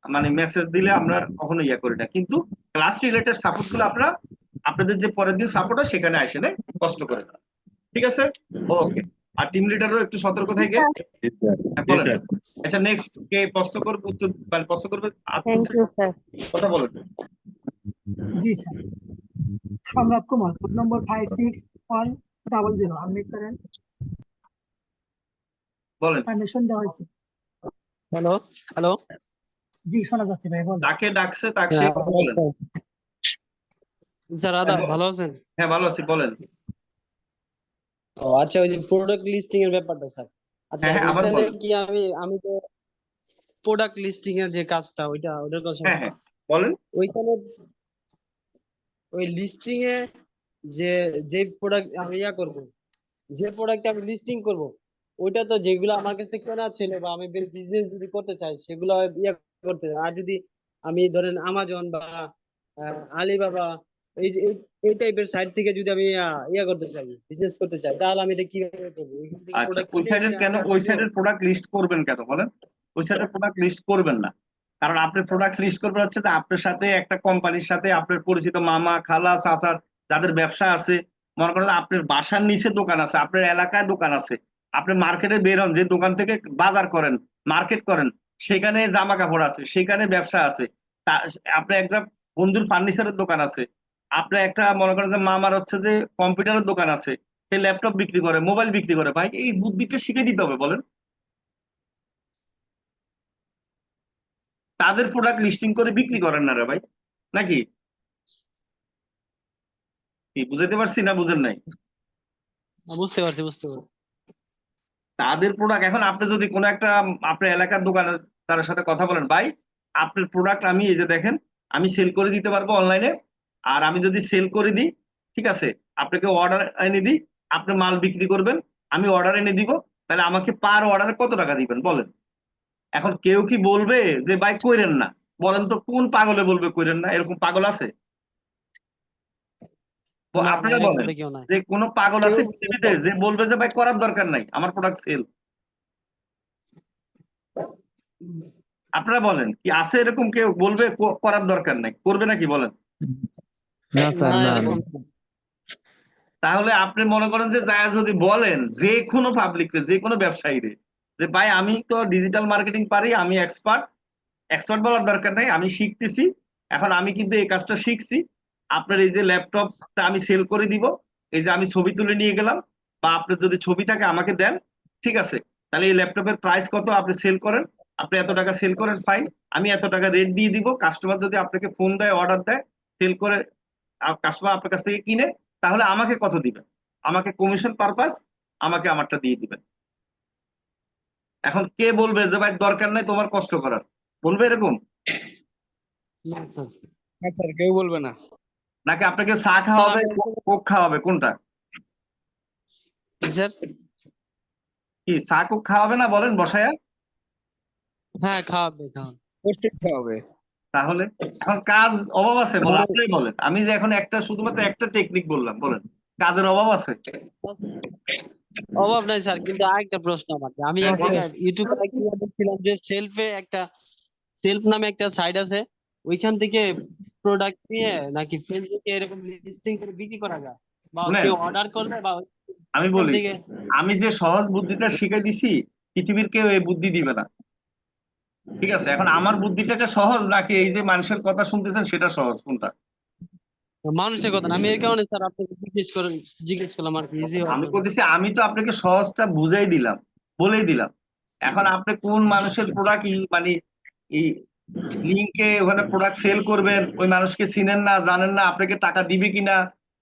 মানে মেসেজ দিলে আমরা কখনো ইয়ে করি না, কিন্তু ক্লাস রিলেটেড সাপোর্ট গুলো আপনারা আপনাদের যে পরের দিন সাপোর্ট হয় সেখানে আসে না, কষ্ট করে না, ঠিক আছে? ওকে। আর টিম লিডারও একটু সতর্ক থাকে। জি স্যার, হ্যাঁ, জি বলেন। স্যার। আচ্ছা, নেক্সট কে প্রশ্ন করবে, উত্তর মানে প্রশ্ন করবে? Thank you sir. কথা বলেন। জি sir. Samrat Kumar, code number 561000, unmute করেন। বলেন। পারমিশন দেওয়া হয়েছে। হ্যালো হ্যালো জি, শোনা যাচ্ছে ভাই, বলেন। তাকে ডাকছে, তাকে সে কথা বলেন। স্যার, আদাব, ভালো আছেন? হ্যাঁ, ভালো আছি, বলেন। ও আচ্ছা, ওই যে প্রোডাক্ট লিস্টিং এর ব্যাপারটা স্যার। আচ্ছা, হ্যাঁ হ্যাঁ, আবার ওইখানে বলেন। কি আমি তো প্রোডাক্ট লিস্টিং এর যে কাজটা ওইটার কথা হ্যাঁ হ্যাঁ, বলেন। ওইখানে ওই লিস্টিং এ যে প্রোডাক্ট আমি করব, যে প্রোডাক্ট আমি লিস্টিং করব, ওইটা তো যেগুলো আমার কাছে কেনা ছিল বা আমি বিজনেস যদি করতে চাই সেগুলো করতে চাই। আর যদি আমি ধরেন আমাজন বা আলিবাবা এই এই- এই টাইপের সাইট থেকে যদি আমি করতে চাই, বিজনেস করতে চাই, তাহলে আমি এটা কিভাবে করবো? ওইখান থেকে আচ্ছা, প্রোডাক্ট ওই কিনে সাইডের এনে কেন, আমি ওই রাখবো? সাইডের প্রোডাক্ট লিস্ট করবেন কেন বলেন? ওই সাইডের প্রোডাক্ট লিস্ট করবেন না, কারণ আপনি প্রোডাক্ট লিস্ট করবেন হচ্ছে যে আপনার সাথে একটা কোম্পানির সাথে আপনার পরিচিত মামা খালা চাচার যাদের ব্যবসা আছে, মনে করেন আপনার বাসার নিচে দোকান আছে, আপনার এলাকায় দোকান আছে, আপনি মার্কেটে বের হন, যে দোকান থেকে বাজার করেন, মার্কেট করেন, সেখানে জামা কাপড় আছে, সেখানে ব্যবসা আছে, তা আপনি একটা বন্ধুর ফার্নিচারের দোকান আছে, আপনার একটা মনে করেন যে মামার হচ্ছে যে কম্পিউটারের দোকান আছে, সে ল্যাপটপ বিক্রি করে, মোবাইল বিক্রি করে, ভাই এই বুদ্ধিটা শিখে দিতে হবে বলেন। তাদের প্রোডাক্ট লিস্টিং করে বিক্রি করেন না রে ভাই, নাকি? কি বুঝাইতে পারছি না বুঝেন নাই? বুঝতে পারছি, বুঝতে পারছি। তাদের প্রোডাক্ট, এখন আপনি যদি কোনো একটা আপনার এলাকার দোকানে তার সাথে কথা বলেন, ভাই আপনার প্রোডাক্ট আমি এই যে দেখেন আমি সেল করে দিতে পারবো অনলাইনে, আর আমি যদি সেল করে দিই, ঠিক আছে, আপনাকে অর্ডার এনে দিই, আপনি মাল বিক্রি করবেন, আমি অর্ডার এনে দিব, তাহলে আমাকে পার অর্ডারে কত টাকা দিবেন বলেন? এখন কেউ কি বলবে যে ভাই কইরেন না? বলেন তো, কোন পাগলে বলবে কইরেন না? এরকম পাগল আছে? না, আপনারা এরকম বলেন তো কেউ নাই। যে কোনো পাগল কেউ আছে পৃথিবীতে যে বলবে যে ভাই করার দরকার নাই, আমার প্রোডাক্ট সেল? আপনারা বলেন কি আছে এরকম কেউ বলবে করার দরকার নাই, করবে নাকি বলেন? না স্যার, না না, এরকম না। তাহলে আপনি মনে করেন যে যায় যদি বলেন যে কোনো পাবলিক যে কোনো ব্যবসায়ীরে যে ভাই আমি তো ডিজিটাল মার্কেটিং পারি, আমি এক্সপার্ট বলার দরকার নাই, আমি শিখতেছি, এখন আমি কিন্তু এই কাজটা শিখছি, আপনার এই যে ল্যাপটপটা আমি সেল করে দিব, এই যে আমি ছবি তুলে নিয়ে গেলাম, বা আপনার যদি ছবি থাকে আমাকে দেন, ঠিক আছে, তাহলে এই ল্যাপটপের প্রাইস কত আপনি সেল করেন, আপনি এত টাকা সেল করেন, ফাইন, আমি এত টাকা রেট দিয়ে দিব, কাস্টমার যদি আপনাকে ফোন দেয়, অর্ডার দেয়, সেল করে কাস্টমার আপনার কাছ থেকে কিনে, তাহলে আমাকে কত দিবেন, আমাকে কমিশন পারপাস আমাকে আমারটা দিয়ে দিবেন। এখন কে বলবে যে ভাই দরকার নাই তোমার কষ্ট করার, বলবে এরকম? না স্যার। না স্যার, কেউ বলবে না। নাকি আপনাকে চা স্যার খাওয়াবে, আমি কোক খাওয়াবে, কোনটা? স্যার কি চা কোক খাওয়াবে না বলেন বসায়া? হ্যাঁ খাওয়াবে খাওয়াবে। করতে হবে। তাহলে এখন কাজ অভাব আছে বলে আমাদের আপনি বলেন, আমি যে এখন একটা শুধুমাত্র একটা টেকনিক বললাম, বলেন কাজের অভাব আছে? অভাব নাই স্যার, কিন্তু আরেকটা প্রশ্ন আমার, আমি হ্যাঁ এক বলেন। জায়গায় ইউটিউবে দেখছিলাম যে সেলফ নামে একটা সাইট আছে, ওইখান থেকে প্রোডাক্ট নিয়ে নাকি ফেসবুকে এরকম লিস্টিং করে বিক্রি করা যায়, বা শুনেন কেউ অর্ডার করলে বা আমি ওইখান বলি, থেকে। আমি যে সহজ বুদ্ধিটা শিখে দিছি পৃথিবীর কেউ এই বুদ্ধি দিবে না, ঠিক আছে? এখন আমার বুদ্ধিটাকে সহজ নাকি এই যে মানুষের কথা শুনতেছেন সেটা সহজ, কোনটা? মানুষের কথা না, আমি এর কারণে স্যার আপনাকে জিজ্ঞেস করলাম আর কি, ইজি হওয়ার আমি জন্য। বলতেছি আমি তো আপনাকে সহজটা বুঝাই দিলাম, বলেই দিলাম, এখন আপনি কোন মানুষের প্রোডাক্ট মানে এই লিঙ্কে ওখানে প্রোডাক্ট সেল করবেন, ওই মানুষকে চিনেন না, জানেন না, আপনাকে টাকা দিবে কিনা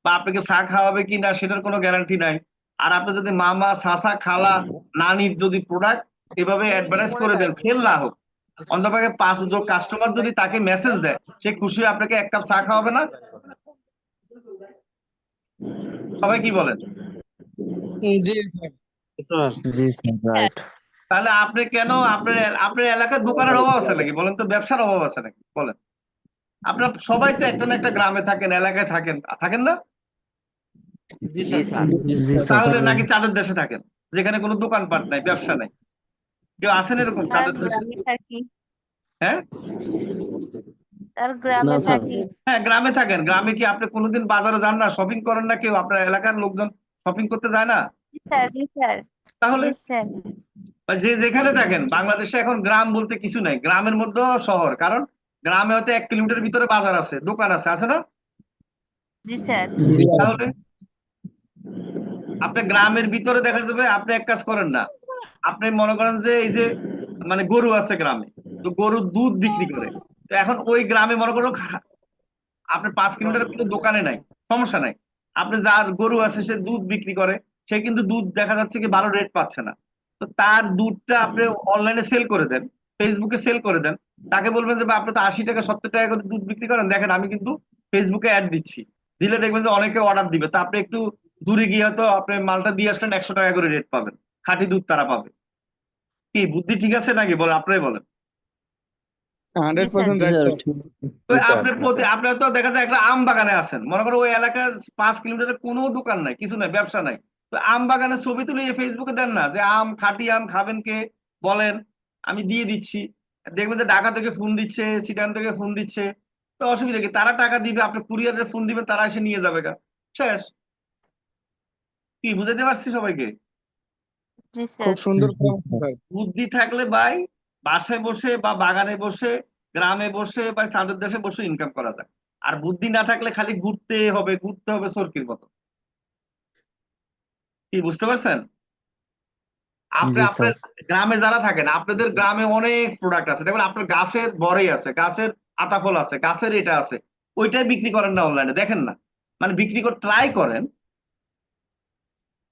বা আপনাকে চা খাওয়াবে কিনা সেটার কোনো গ্যারান্টি নাই। আর আপনি যদি মামা, চাচা, খালা, নানির যদি প্রোডাক্ট এভাবে অ্যাডভার্টাইজ করে দেন, সেল না হোক, অন্তপক্ষে 5 জন কাস্টমার যদি তাকে মেসেজ দেয়, সে খুশি হয়ে আপনাকে 1 কাপ চা খাওয়াবে না? সবাই কি বলেন? জি স্যার। জি স্যার, রাইট। তাহলে আপনি কেন আপনার আপনার এলাকার দোকানের অভাব আছে নাকি বলেন তো, ব্যবসার অভাব আছে নাকি বলেন? আপনারা সবাই তো একটা না একটা গ্রামে থাকেন, এলাকায় থাকেন, থাকেন না? জি জি স্যার। স্যার। জি স্যার, তাহলে থাকেন। নাকি চাঁদের দেশে থাকেন যেখানে কোনো দোকানপাট নাই, ব্যবসা নাই? কেউ আছেন এরকম আর চাঁদের দেশে? গ্রামে থাকি, হ্যাঁ, আর না গ্রামে স্যার, থাকি। হ্যাঁ গ্রামে থাকেন। গ্রামে কি আপনি কোনোদিন বাজারে যান না, শপিং করেন না? কেউ আপনার এলাকার লোকজন শপিং করতে যায় না? জি স্যার, জি স্যার, তাহলে জি স্যার। বা যে যেখানে থাকেন, বাংলাদেশে এখন গ্রাম বলতে কিছু নাই, গ্রামের মধ্যেও শহর, কারণ গ্রামে হয়তো 1 কিলোমিটার ভিতরে বাজার আছে, দোকান আছে, আছে না? জি স্যার। জি তাহলে আপনি গ্রামের ভিতরে দেখা যাবে, আপনি এক কাজ করেন না, আপনি মনে করেন যে এই যে মানে গরু আছে গ্রামে, তো গরুর দুধ বিক্রি করে, তো এখন ওই গ্রামে মনে করো আপনার 5 কিলোমিটার কোনো দোকানে নাই, সমস্যা নাই, আপনি যার গরু আছে সে দুধ বিক্রি করে, সে কিন্তু দুধ দেখা যাচ্ছে কি ভালো রেট পাচ্ছে না, তো তার দুধটা আপনি অনলাইনে সেল করে দেন, ফেসবুকে সেল করে দেন, তাকে বলবেন যে ভাই, আপনি তো 80 টাকা 70 টাকা করে দুধ বিক্রি করেন, দেখেন আমি কিন্তু ফেসবুকে অ্যাড দিচ্ছি, দিলে দেখবেন যে অনেকে অর্ডার দিবে, তা আপনি একটু দূরে গিয়ে হয়তো আপনি মালটা দিয়ে আসলেন, 100 টাকা করে রেট পাবেন, খাঁটি দুধ তারা পাবে। কি বুদ্ধি ঠিক আছে নাকি বলে আপনারাই বলেন? 100% জি রাইট স্যার, স্যার। ঠিক। তো জি স্যার, আপনার প্রতি আপনার তো দেখা যায় একটা আম বাগানে আছেন, মনে করো ওই এলাকায় 5 কিলোমিটারে কোনো দোকান নাই, কিছু নাই, ব্যবসা নাই, তো আম বাগানের ছবি তুলে ফেসবুকে দেন না যে আম, খাঁটি আম খাবেন কে বলেন, আমি দিয়ে দিচ্ছি, দেখবেন যে ঢাকা থেকে ফোন দিচ্ছে, সিটান থেকে ফোন দিচ্ছে, তো অসুবিধা কি, তারা টাকা দিবে, আপনি কুরিয়ারে ফোন দিবেন, তারা এসে নিয়ে যাবে গা, শেষ। কি বুঝাইতে পারছি সবাইকে? জি স্যার। খুব সুন্দর জি পরামর্শ স্যার। স্যার। বুদ্ধি থাকলে ভাই বাসায় বসে বা বাগানে বসে, গ্রামে বসে বা চাঁদের দেশে বসে ইনকাম করা যায়। আর বুদ্ধি না থাকলে খালি ঘুরতে হবে সরকির মতো। কি বুঝতে পারছেন? আপনি জি আপনার স্যার। গ্রামে যারা থাকেন, আপনাদের গ্রামে অনেক প্রোডাক্ট আছে, দেখবেন আপনার গাছের বড়ই আছে, গাছের আতাফল আছে, গাছের এটা আছে, ওইটাই বিক্রি করেন না অনলাইনে, দেখেন না, মানে বিক্রি করে ট্রাই করেন,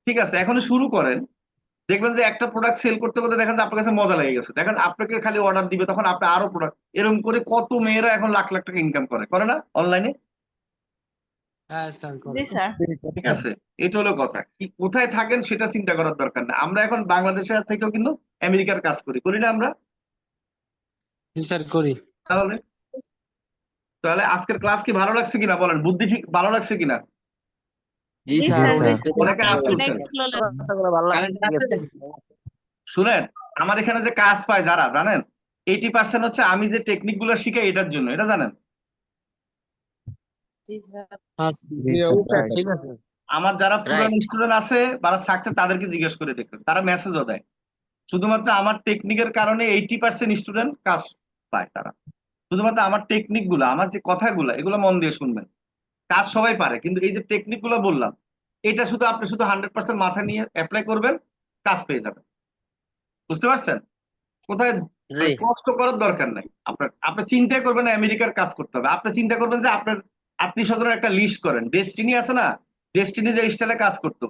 ঠিক আছে, এখনো শুরু করেন, দেখবেন যে একটা প্রোডাক্ট সেল করতে করতে দেখেন যে আপনার কাছে মজা লেগে গেছে, দেখেন আপনাকে খালি অর্ডার দিবে, তখন আপনি আরো প্রোডাক্ট, এরকম করে কত মেয়েরা এখন লাখ লাখ টাকা ইনকাম করে না অনলাইনে? হ্যাঁ স্যার জি স্যার। ঠিক আছে, এটা হলো কথা, কি কোথায় থাকেন সেটা চিন্তা করার দরকার না, আমরা এখন বাংলাদেশের থেকেও কিন্তু আমেরিকার কাজ করি না আমরা? জি স্যার করি। তাহলে তাহলে আজকের ক্লাস কি ভালো লাগছে কিনা বলেন, বুদ্ধি ঠিক ভালো লাগছে কিনা? জি জি স্যার, স্যার, অনেক স্যার। অনেকে হাত অনেক তুলছেন। ভালো লাগছে। কথাগুলো ভালো লাগছে। শুনেন, আমার এখানে যে কাজ পায় যারা জানেন, 80% হচ্ছে আমি যে টেকনিক গুলো শিখাই এটার জন্য, এটা জানেন? ঠিক আছে আমার যারা পুরান রাইট স্টুডেন্ট আছে যারা সাকসেস তাদেরকে জিজ্ঞেস করে দেখবেন, তারা মেসেজও দেয়। শুধুমাত্র আমার টেকনিকের কারণে 80% স্টুডেন্ট কাজ পায়। তারা শুধুমাত্র আমার টেকনিক গুলো, আমার যে কথাগুলো, এগুলো মন দিয়ে শুনবেন। কাজ সবাই পারে, কিন্তু এই যে টেকনিক গুলো বললাম, এটা শুধু আপনি শুধু 100% মাথা নিয়ে অ্যাপ্লাই করবেন, কাজ পেয়ে যাবেন। বুঝতে পারছেন? কোথায় জি কষ্ট করার দরকার নাই। আপনার আপনি চিন্তা করবেন না আমেরিকার কাজ করতে হবে, আপনি চিন্তা করবেন যে আপনার আত্মীয় স্বজনের একটা লিস্ট করেন। ডেস্টিনি আছে না, ডেস্টিনি যে স্টাইলে কাজ করতো,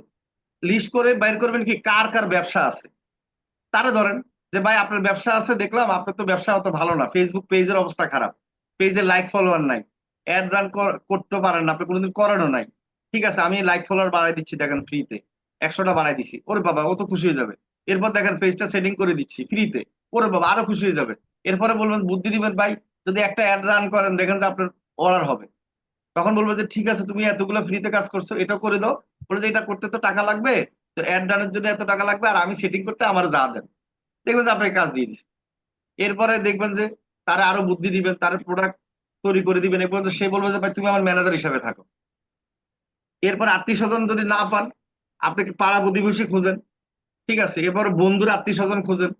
লিস্ট করে বাইর করবেন কি কার কার ব্যবসা আছে। তারা ধরেন যে ভাই আপনার ব্যবসা আছে, দেখলাম আপনার তো ব্যবসা অত ভালো না, ফেসবুক পেজের অবস্থা খারাপ, পেজে লাইক ফলোয়ার নাই, অ্যাড রান করতে পারেন না, আপনি কোনোদিন করানো নাই। ঠিক আছে, আমি লাইক ফলোয়ার বাড়াই দিচ্ছি, দেখেন ফ্রিতে 100টা বাড়াই দিচ্ছি, ওরে বাবা ও তো খুশি হয়ে যাবে। এরপর দেখেন পেজটা সেটিং করে দিচ্ছি ফ্রিতে, ওরে বাবা আরো খুশি হয়ে যাবে। এরপরে বলবেন বুদ্ধি দিবেন ভাই যদি একটা অ্যাড রান করেন দেখেন যে আপনার অর্ডার হবে। তখন বলবো যে ঠিক আছে তুমি এতগুলো ফ্রিতে কাজ করছো, এটাও করে দাও। বলে যে এটা করতে তো টাকা লাগবে, তো অ্যাড রানের জন্য এত টাকা লাগবে, আর আমি সেটিং করতে আমার যা দেন। দেখবেন যে আপনার কাজ দিয়ে দিচ্ছে। এরপরে দেখবেন যে তারা আরো বুদ্ধি দিবেন, তার প্রোডাক্ট তৈরি করে দিবেন, এবং সে বলবে যে ভাই তুমি আমার ম্যানেজার হিসাবে থাকো। এরপর আত্মীয় স্বজন যদি না পান, আপনি কি পাড়া প্রতিবেশী খোঁজেন। ঠিক আছে, এরপর বন্ধুর আত্মীয় স্বজন খোঁজেন,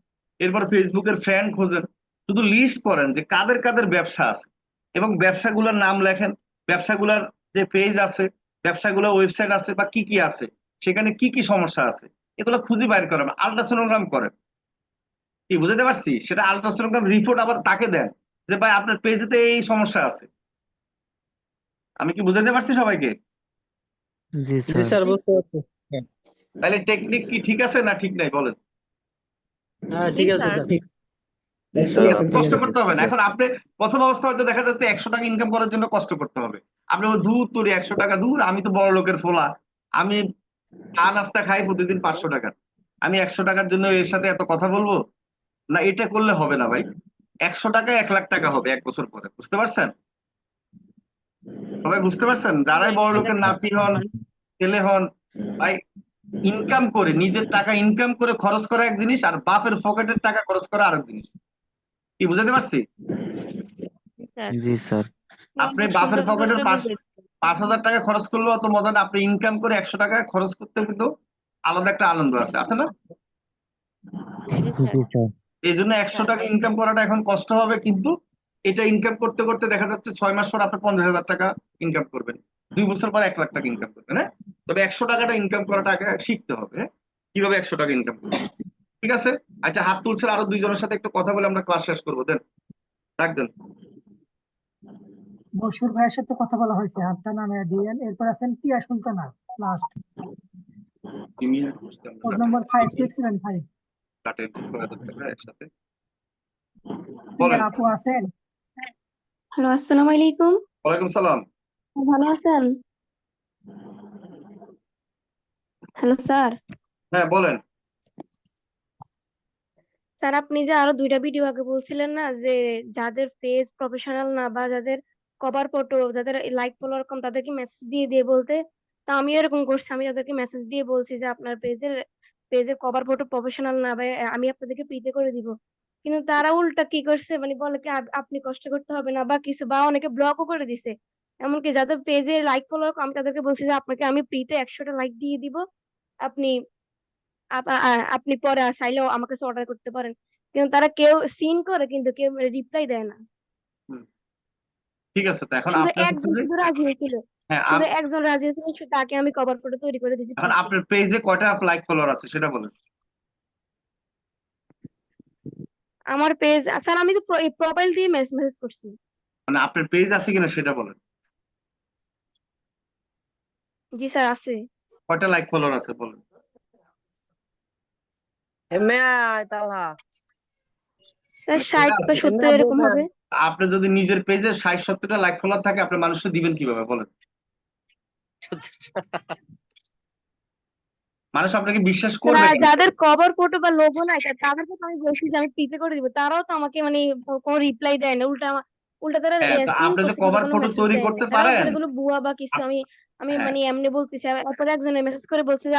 এরপর ফেসবুকের ফ্রেন্ড খোঁজেন। শুধু লিস্ট করেন যে কাদের কাদের ব্যবসা আছে, এবং ব্যবসাগুলোর নাম লেখেন, ব্যবসাগুলোর যে পেজ আছে, ব্যবসাগুলোর ওয়েবসাইট আছে বা কি কি আছে, সেখানে কি কি সমস্যা আছে, এগুলো খুঁজে বাইর করেন, আল্ট্রাসোনোগ্রাম করেন। কি বুঝতে পারছি? সেটা আল্ট্রাসোনোগ্রাম রিপোর্ট আবার তাকে দেন যে ভাই আপনার পেজেতে এই সমস্যা আছে। আমি কি বুঝাতে পারছি সবাইকে? জি জি স্যার বুঝতে পারছি। তাহলে টেকনিক কি ঠিক আছে না ঠিক নাই বলেন? হ্যাঁ জি ঠিক আছে স্যার। স্যার কষ্ট করতে হবে না। এখন আপনি প্রথম অবস্থা হয়তো দেখা যাচ্ছে 100 টাকা ইনকাম করার জন্য কষ্ট করতে হবে। আপনি দূর তোর 100 টাকা দূর, আমি তো বড় লোকের ফোলা, আমি চা নাস্তা খাই প্রতিদিন 500 টাকা, আমি 100 টাকার জন্য এর সাথে এত কথা বলবো না। এটা করলে হবে না ভাই। 100 টাকায় 1 লাখ টাকা হবে 1 বছর পরে। বুঝতে পারছেন? সবাই বুঝতে পারছেন? যারাই বড় লোকের নাতি হন, ছেলে হন, ভাই ইনকাম করে, নিজের টাকা ইনকাম করে খরচ করা এক জিনিস, আর বাপের পকেটের টাকা খরচ করা আরেক জিনিস। কি বুঝাতে পারছি? স্যার জি স্যার আপনি খুব বাপের সুন্দর পকেটের করে বুঝেছেন। 5,000 টাকা খরচ করলেও অত মজা না, আপনি ইনকাম করে 100 টাকা খরচ করতে কিন্তু আলাদা একটা আনন্দ আছে, আছে না? জি স্যার। জি স্যার এই জন্য 100 টাকা ইনকাম করাটা এখন কষ্ট হবে, কিন্তু এটা ইনকাম করতে করতে দেখা যাচ্ছে 6 মাস পর আপনি 50,000 টাকা ইনকাম করবেন, 2 বছর পর 1 লাখ টাকা ইনকাম করবেন। হ্যাঁ, তবে 100 টাকাটা ইনকাম করাটা আগে শিখতে হবে। হ্যাঁ, কিভাবে 100 টাকা ইনকাম করবেন। ঠিক আছে, আচ্ছা হাত তুলছেন, আরো 2 জনের সাথে একটু কথা বলে আমরা ক্লাস শেষ করবো। দেন ডাক দেন। বসুর ভাইয়ের সাথে কথা বলা হয়েছে, হাতটা নামিয়ে দিয়েন। এরপর আছেন পিয়া সুলতানা লাস্ট, কোড নম্বর 5675। একসাথে পিয়া বলেন। আপু আছেন? হ্যালো, আসসালামু আলাইকুম। ওয়ালাইকুম সালাম। ভালো আছেন? Hello sir. হ্যাঁ বলেন। স্যার আপনি যে আরো 2টা ভিডিও আগে বলছিলেন না যে যাদের পেজ প্রফেশনাল না বা যাদের কভার ফটো, যাদের লাইক ফলোয়ার কম, তাদেরকে মেসেজ দিয়ে দিয়ে বলতে, তা আমি এরকম করছি। আমি তাদেরকে মেসেজ দিয়ে বলছি যে আপনার পেজের কভার ফটো প্রফেশনাল না বা আমি আপনাদেরকে পিতে করে দিব। কিন্তু তারা উল্টা কি করছে, মানে বলে কি আপনি কষ্ট করতে হবে না বা কিছু, বা অনেকে ব্লকও করে দিছে। এমনকি যাদের পেজে লাইক ফলোয়ার কম, আমি তাদেরকে বলছি যে আপনাকে আমি ফ্রিতে 100টা লাইক দিয়ে দিব, আপনি আপনি পরে চাইলেও আমার কাছে অর্ডার করতে পারেন। কিন্তু তারা কেউ সিন করে কিন্তু কেউ রিপ্লাই দেয় না। হুম, ঠিক আছে, তো এখন শুধু আপনার একজন শুধু রাজি হয়েছিল, হ্যাঁ শুধু একজন রাজি হয়েছিল, তাকে আমি কভার ফটো তৈরি করে দিয়েছি এখন ফ্রিতে। আপনার পেজে কয়টা লাইক ফলোয়ার আছে সেটা বলেন। আমার পেজ স্যার, আমি তো প্রোফাইল দিয়ে মেসেজ করছি। মানে আপনার পেজ আছে কিনা সেটা বলেন। জি স্যার আছে। কয়টা লাইক ফলোয়ার আছে বলেন। স্যার মানে 60 বা 70 এরকম হবে। আপনি যদি নিজের পেজে 60-70টা লাইক ফলোয়ার থাকে, আপনি মানুষকে দিবেন কিভাবে বলেন? মানুষ আপনাকে বিশ্বাস করবে কেন? যাদের কভার ফটো বা লোগো নাই তাদেরকে তো আমি বলছি যে আমি ফ্রিতে করে দিব, তারাও তো আমাকে মানে কোনো রিপ্লাই দেয় না। উল্টা তারা হ্যাঁ, তো সিন আপনি যে করছে কিন্তু কভার কোনো ফটো মেসেজ তৈরি দেয় না। করতে তারা পারেন। বলছে এগুলো ভুয়া বা কিছু। আমি আমি হ্যাঁ, মানে এমনি বলতেছি। তারপরে একজনে মেসেজ করে বলছে যে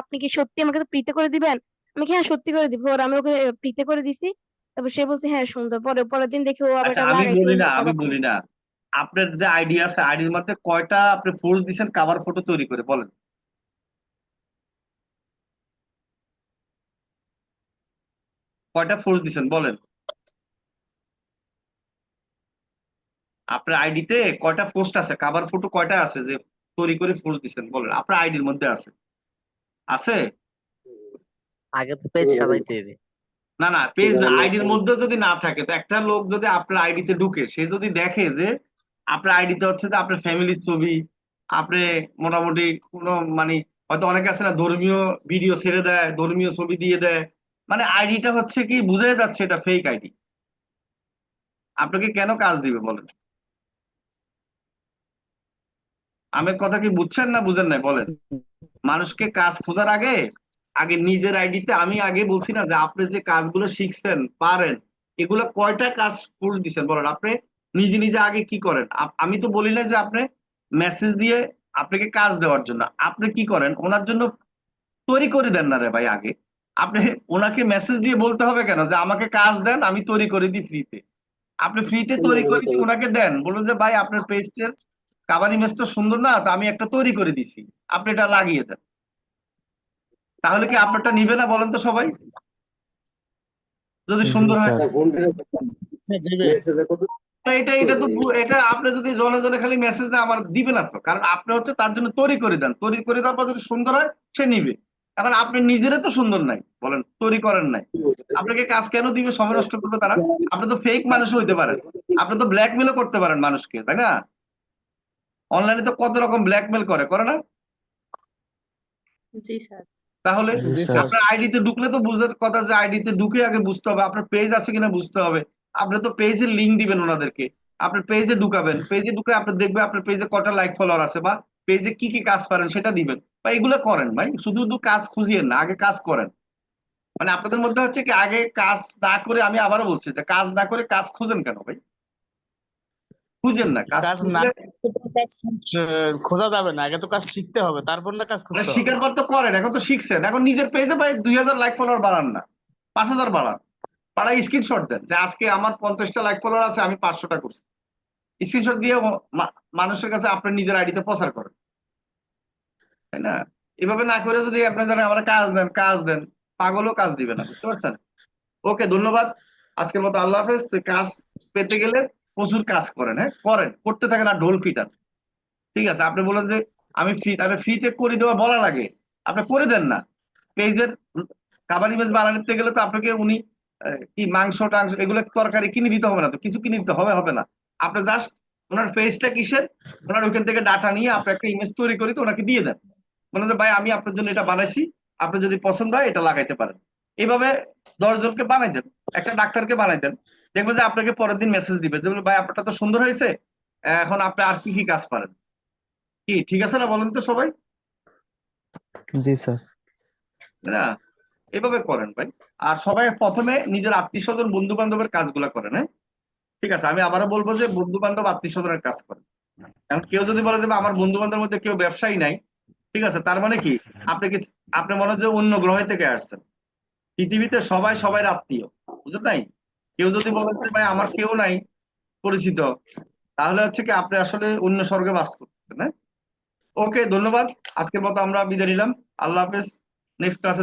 আপনি কি সত্যি আমাকে ফ্রিতে করে দিবেন? আমি কি হ্যাঁ সত্যি করে দিব। আর আমি ওকে ফ্রিতে করে দিছি। তারপর সে বলছে হ্যাঁ সুন্দর, পরের দিন দেখি ও আবার আচ্ছা এটা আমি লাগাইছে বলি অন্য না, আমি কভার বলি দিয়েছে। না, আপনার যে আইডি আছে আইডির মধ্যে কয়টা আপনি ফোর্স দিচ্ছেন কাভার ফটো তৈরি করে বলেন? কয়টা ফোর্স দিচ্ছেন বলেন? আপনার আইডিতে কয়টা পোস্ট আছে, কাভার ফটো কয়টা আছে যে তৈরি করে ফোর্স দিচ্ছেন বলেন? আপনার আইডির মধ্যে আছে আছে? আগে তো পেজ সাজাইতে হবে। না না, পেজ না, আইডির মধ্যে যদি না থাকে তো একটা লোক যদি আপনার আইডিতে ঢুকে সে যদি দেখে যে আপনার আইডিতে হচ্ছে যে আপনার ফ্যামিলির ছবি, আপনি মোটামুটি কোনো মানে হয়তো অনেকে আছে না ধর্মীয় ভিডিও ছেড়ে দেয়, ধর্মীয় ছবি দিয়ে দেয়, মানে আইডিটা হচ্ছে কি বুঝাই যাচ্ছে এটা ফেক আইডি, আপনাকে কেন কাজ দিবে বলেন? আমার কথা কি বুঝছেন না বুঝেন নাই বলেন? মানুষকে কাজ খোঁজার আগে আগে নিজের আইডিতে, আমি আগে বলছি না যে আপনি যে কাজগুলো শিখছেন পারেন এগুলো কয়টা কাজ ফুল দিচ্ছেন বলেন? আপনি নিজে নিজে আগে কি করেন? আমি তো বলি না যে আপনি মেসেজ দিয়ে আপনাকে কাজ দেওয়ার জন্য, আপনি কি করেন ওনার জন্য তৈরি করে দেন না রে ভাই আগে। আপনি ওনাকে মেসেজ দিয়ে বলতে হবে কেন যে আমাকে কাজ দেন আমি তৈরি করে দিই ফ্রিতে? আপনি ফ্রিতে তৈরি করে দিয়ে ওনাকে দেন, বলুন যে ভাই আপনার পেজটার কাভার ইমেজটা সুন্দর না তো আমি একটা তৈরি করে দিছি, আপনি এটা লাগিয়ে দেন। তাহলে কি আপনারটা নিবে না বলেন তো সবাই? যদি জি সুন্দর হয় স্যার। তো এটা তো এটা আপনি যদি জনে জনে খালি মেসেজ দেন আমার দিবে না তো, কারণ আপনি হচ্ছে তার জন্য তৈরি করে দেন, তৈরি করে দেওয়ার পর যদি সুন্দর হয় সে নিবে। এখন আপনি নিজেরা তো সুন্দর নাই বলেন, তৈরি করেন নাই, আপনাকে কাজ কেন দিবে? সময় নষ্ট করবে তারা। আপনি তো ফেক মানুষ হইতে পারেন, আপনি তো ব্ল্যাকমেলও করতে পারেন মানুষকে, তাই না? অনলাইনে তো কত রকম ব্ল্যাকমেল করে না? জি স্যার। তাহলে জি স্যার। আপনার আইডিতে ঢুকলে তো বুঝার কথা যে আইডিতে ঢুকে আগে বুঝতে হবে আপনার পেজ আছে কিনা বুঝতে হবে। আপনি তো পেজের লিংক দিবেন ওনাদেরকে, আপনার পেজে ঢুকাবেন, পেজে ঢুকে আপনি দেখবে আপনার পেজে কটা লাইক ফলোয়ার আছে বা পেজে কি কি কাজ পারেন সেটা দিবেন, বা এগুলো করেন ভাই, শুধু শুধু কাজ খুঁজিয়েন না, আগে কাজ করেন। মানে আপনাদের মধ্যে হচ্ছে কি আগে কাজ না করে, আমি আবারও বলছি যে কাজ না করে কাজ খুঁজেন কেন ভাই? খুঁজেন না, কাজ কাজ না খুঁজলে খোঁজা যাবে না, আগে তো কাজ শিখতে হবে, তারপর না কাজ খুঁজতে হবে। শিকার পর তো করেন, এখন তো শিখছেন, এখন নিজের পেজে ভাই 2000 লাইক ফলোয়ার বাড়ান না, 5000 বাড়ান, পাড়ায় স্ক্রিনশট দেন যে আজকে আমার 50টা লাইক ফলোয়ার আছে আমি 500টা করছি, স্ক্রিনশট দিয়ে মানুষের কাছে আপনার নিজের আইডিতে প্রচার করেন, তাই না? এভাবে না করে যদি আপনি জানেন আমরা কাজ দেন কাজ দেন, পাগলও কাজ দিবে না, বুঝতে পারছেন? ওকে, ধন্যবাদ, আজকের মতো আল্লাহ হাফেজ। তো কাজ পেতে গেলে প্রচুর কাজ করেন, হ্যাঁ করেন, করতে থাকেন আর ঢোল পিটান, ঠিক আছে? আপনি বলেন যে আমি ফ্রি, তাহলে ফ্রিতে করে দেওয়া বলা লাগে, আপনি করে দেন না। পেজের কাভার ইমেজ বানাতে গেলে তো আপনাকে উনি কি মাংস টাংস এগুলো তরকারি কিনে দিতে হবে না তো, কিছু কিনে দিতে হবে হবে না, আপনি জাস্ট ওনার পেজটা কিসের, ওনার ওইখান থেকে ডাটা নিয়ে আপনি একটা ইমেজ তৈরি করে তো ওনাকে দিয়ে দেন, বলেন যে ভাই আমি আপনার জন্য এটা বানাইছি, আপনি যদি পছন্দ হয় এটা লাগাইতে পারেন। এইভাবে 10 জনকে বানাই দেন, একটা ডাক্তারকে বানাই দেন, দেখবেন যে আপনাকে পরের দিন মেসেজ দিবে যে ভাই আপনারটা তো সুন্দর হয়েছে, এখন আপনি আর কি কি কাজ পারেন। কি ঠিক আছে না বলেন তো সবাই? জি স্যার। তাই না? এভাবে করেন ভাই। আর সবাই প্রথমে নিজের আত্মীয় স্বজন বন্ধু বান্ধবের কাজগুলো করেন, হ্যাঁ ঠিক আছে? আমি আবারও বলবো যে বন্ধু বান্ধব আত্মীয় স্বজনের কাজ করেন। এখন কেউ যদি বলে যে বা আমার বন্ধু বান্ধবের মধ্যে কেউ ব্যবসায়ী নাই, ঠিক আছে, তার মানে কি আপনি কি, আপনি মনে হচ্ছে অন্য গ্রহ থেকে আসছেন। পৃথিবীতে সবাই সবাই আত্মীয়, বুঝলেন নাই? কেউ যদি বলে যে ভাই আমার কেউ নাই পরিচিত, তাহলে হচ্ছে কি আপনি আসলে অন্য স্বর্গে বাস করতেছেন, হ্যাঁ। ওকে, ধন্যবাদ, আজকের মতো আমরা বিদায় নিলাম, আল্লাহ হাফেজ, নেক্সট ক্লাসে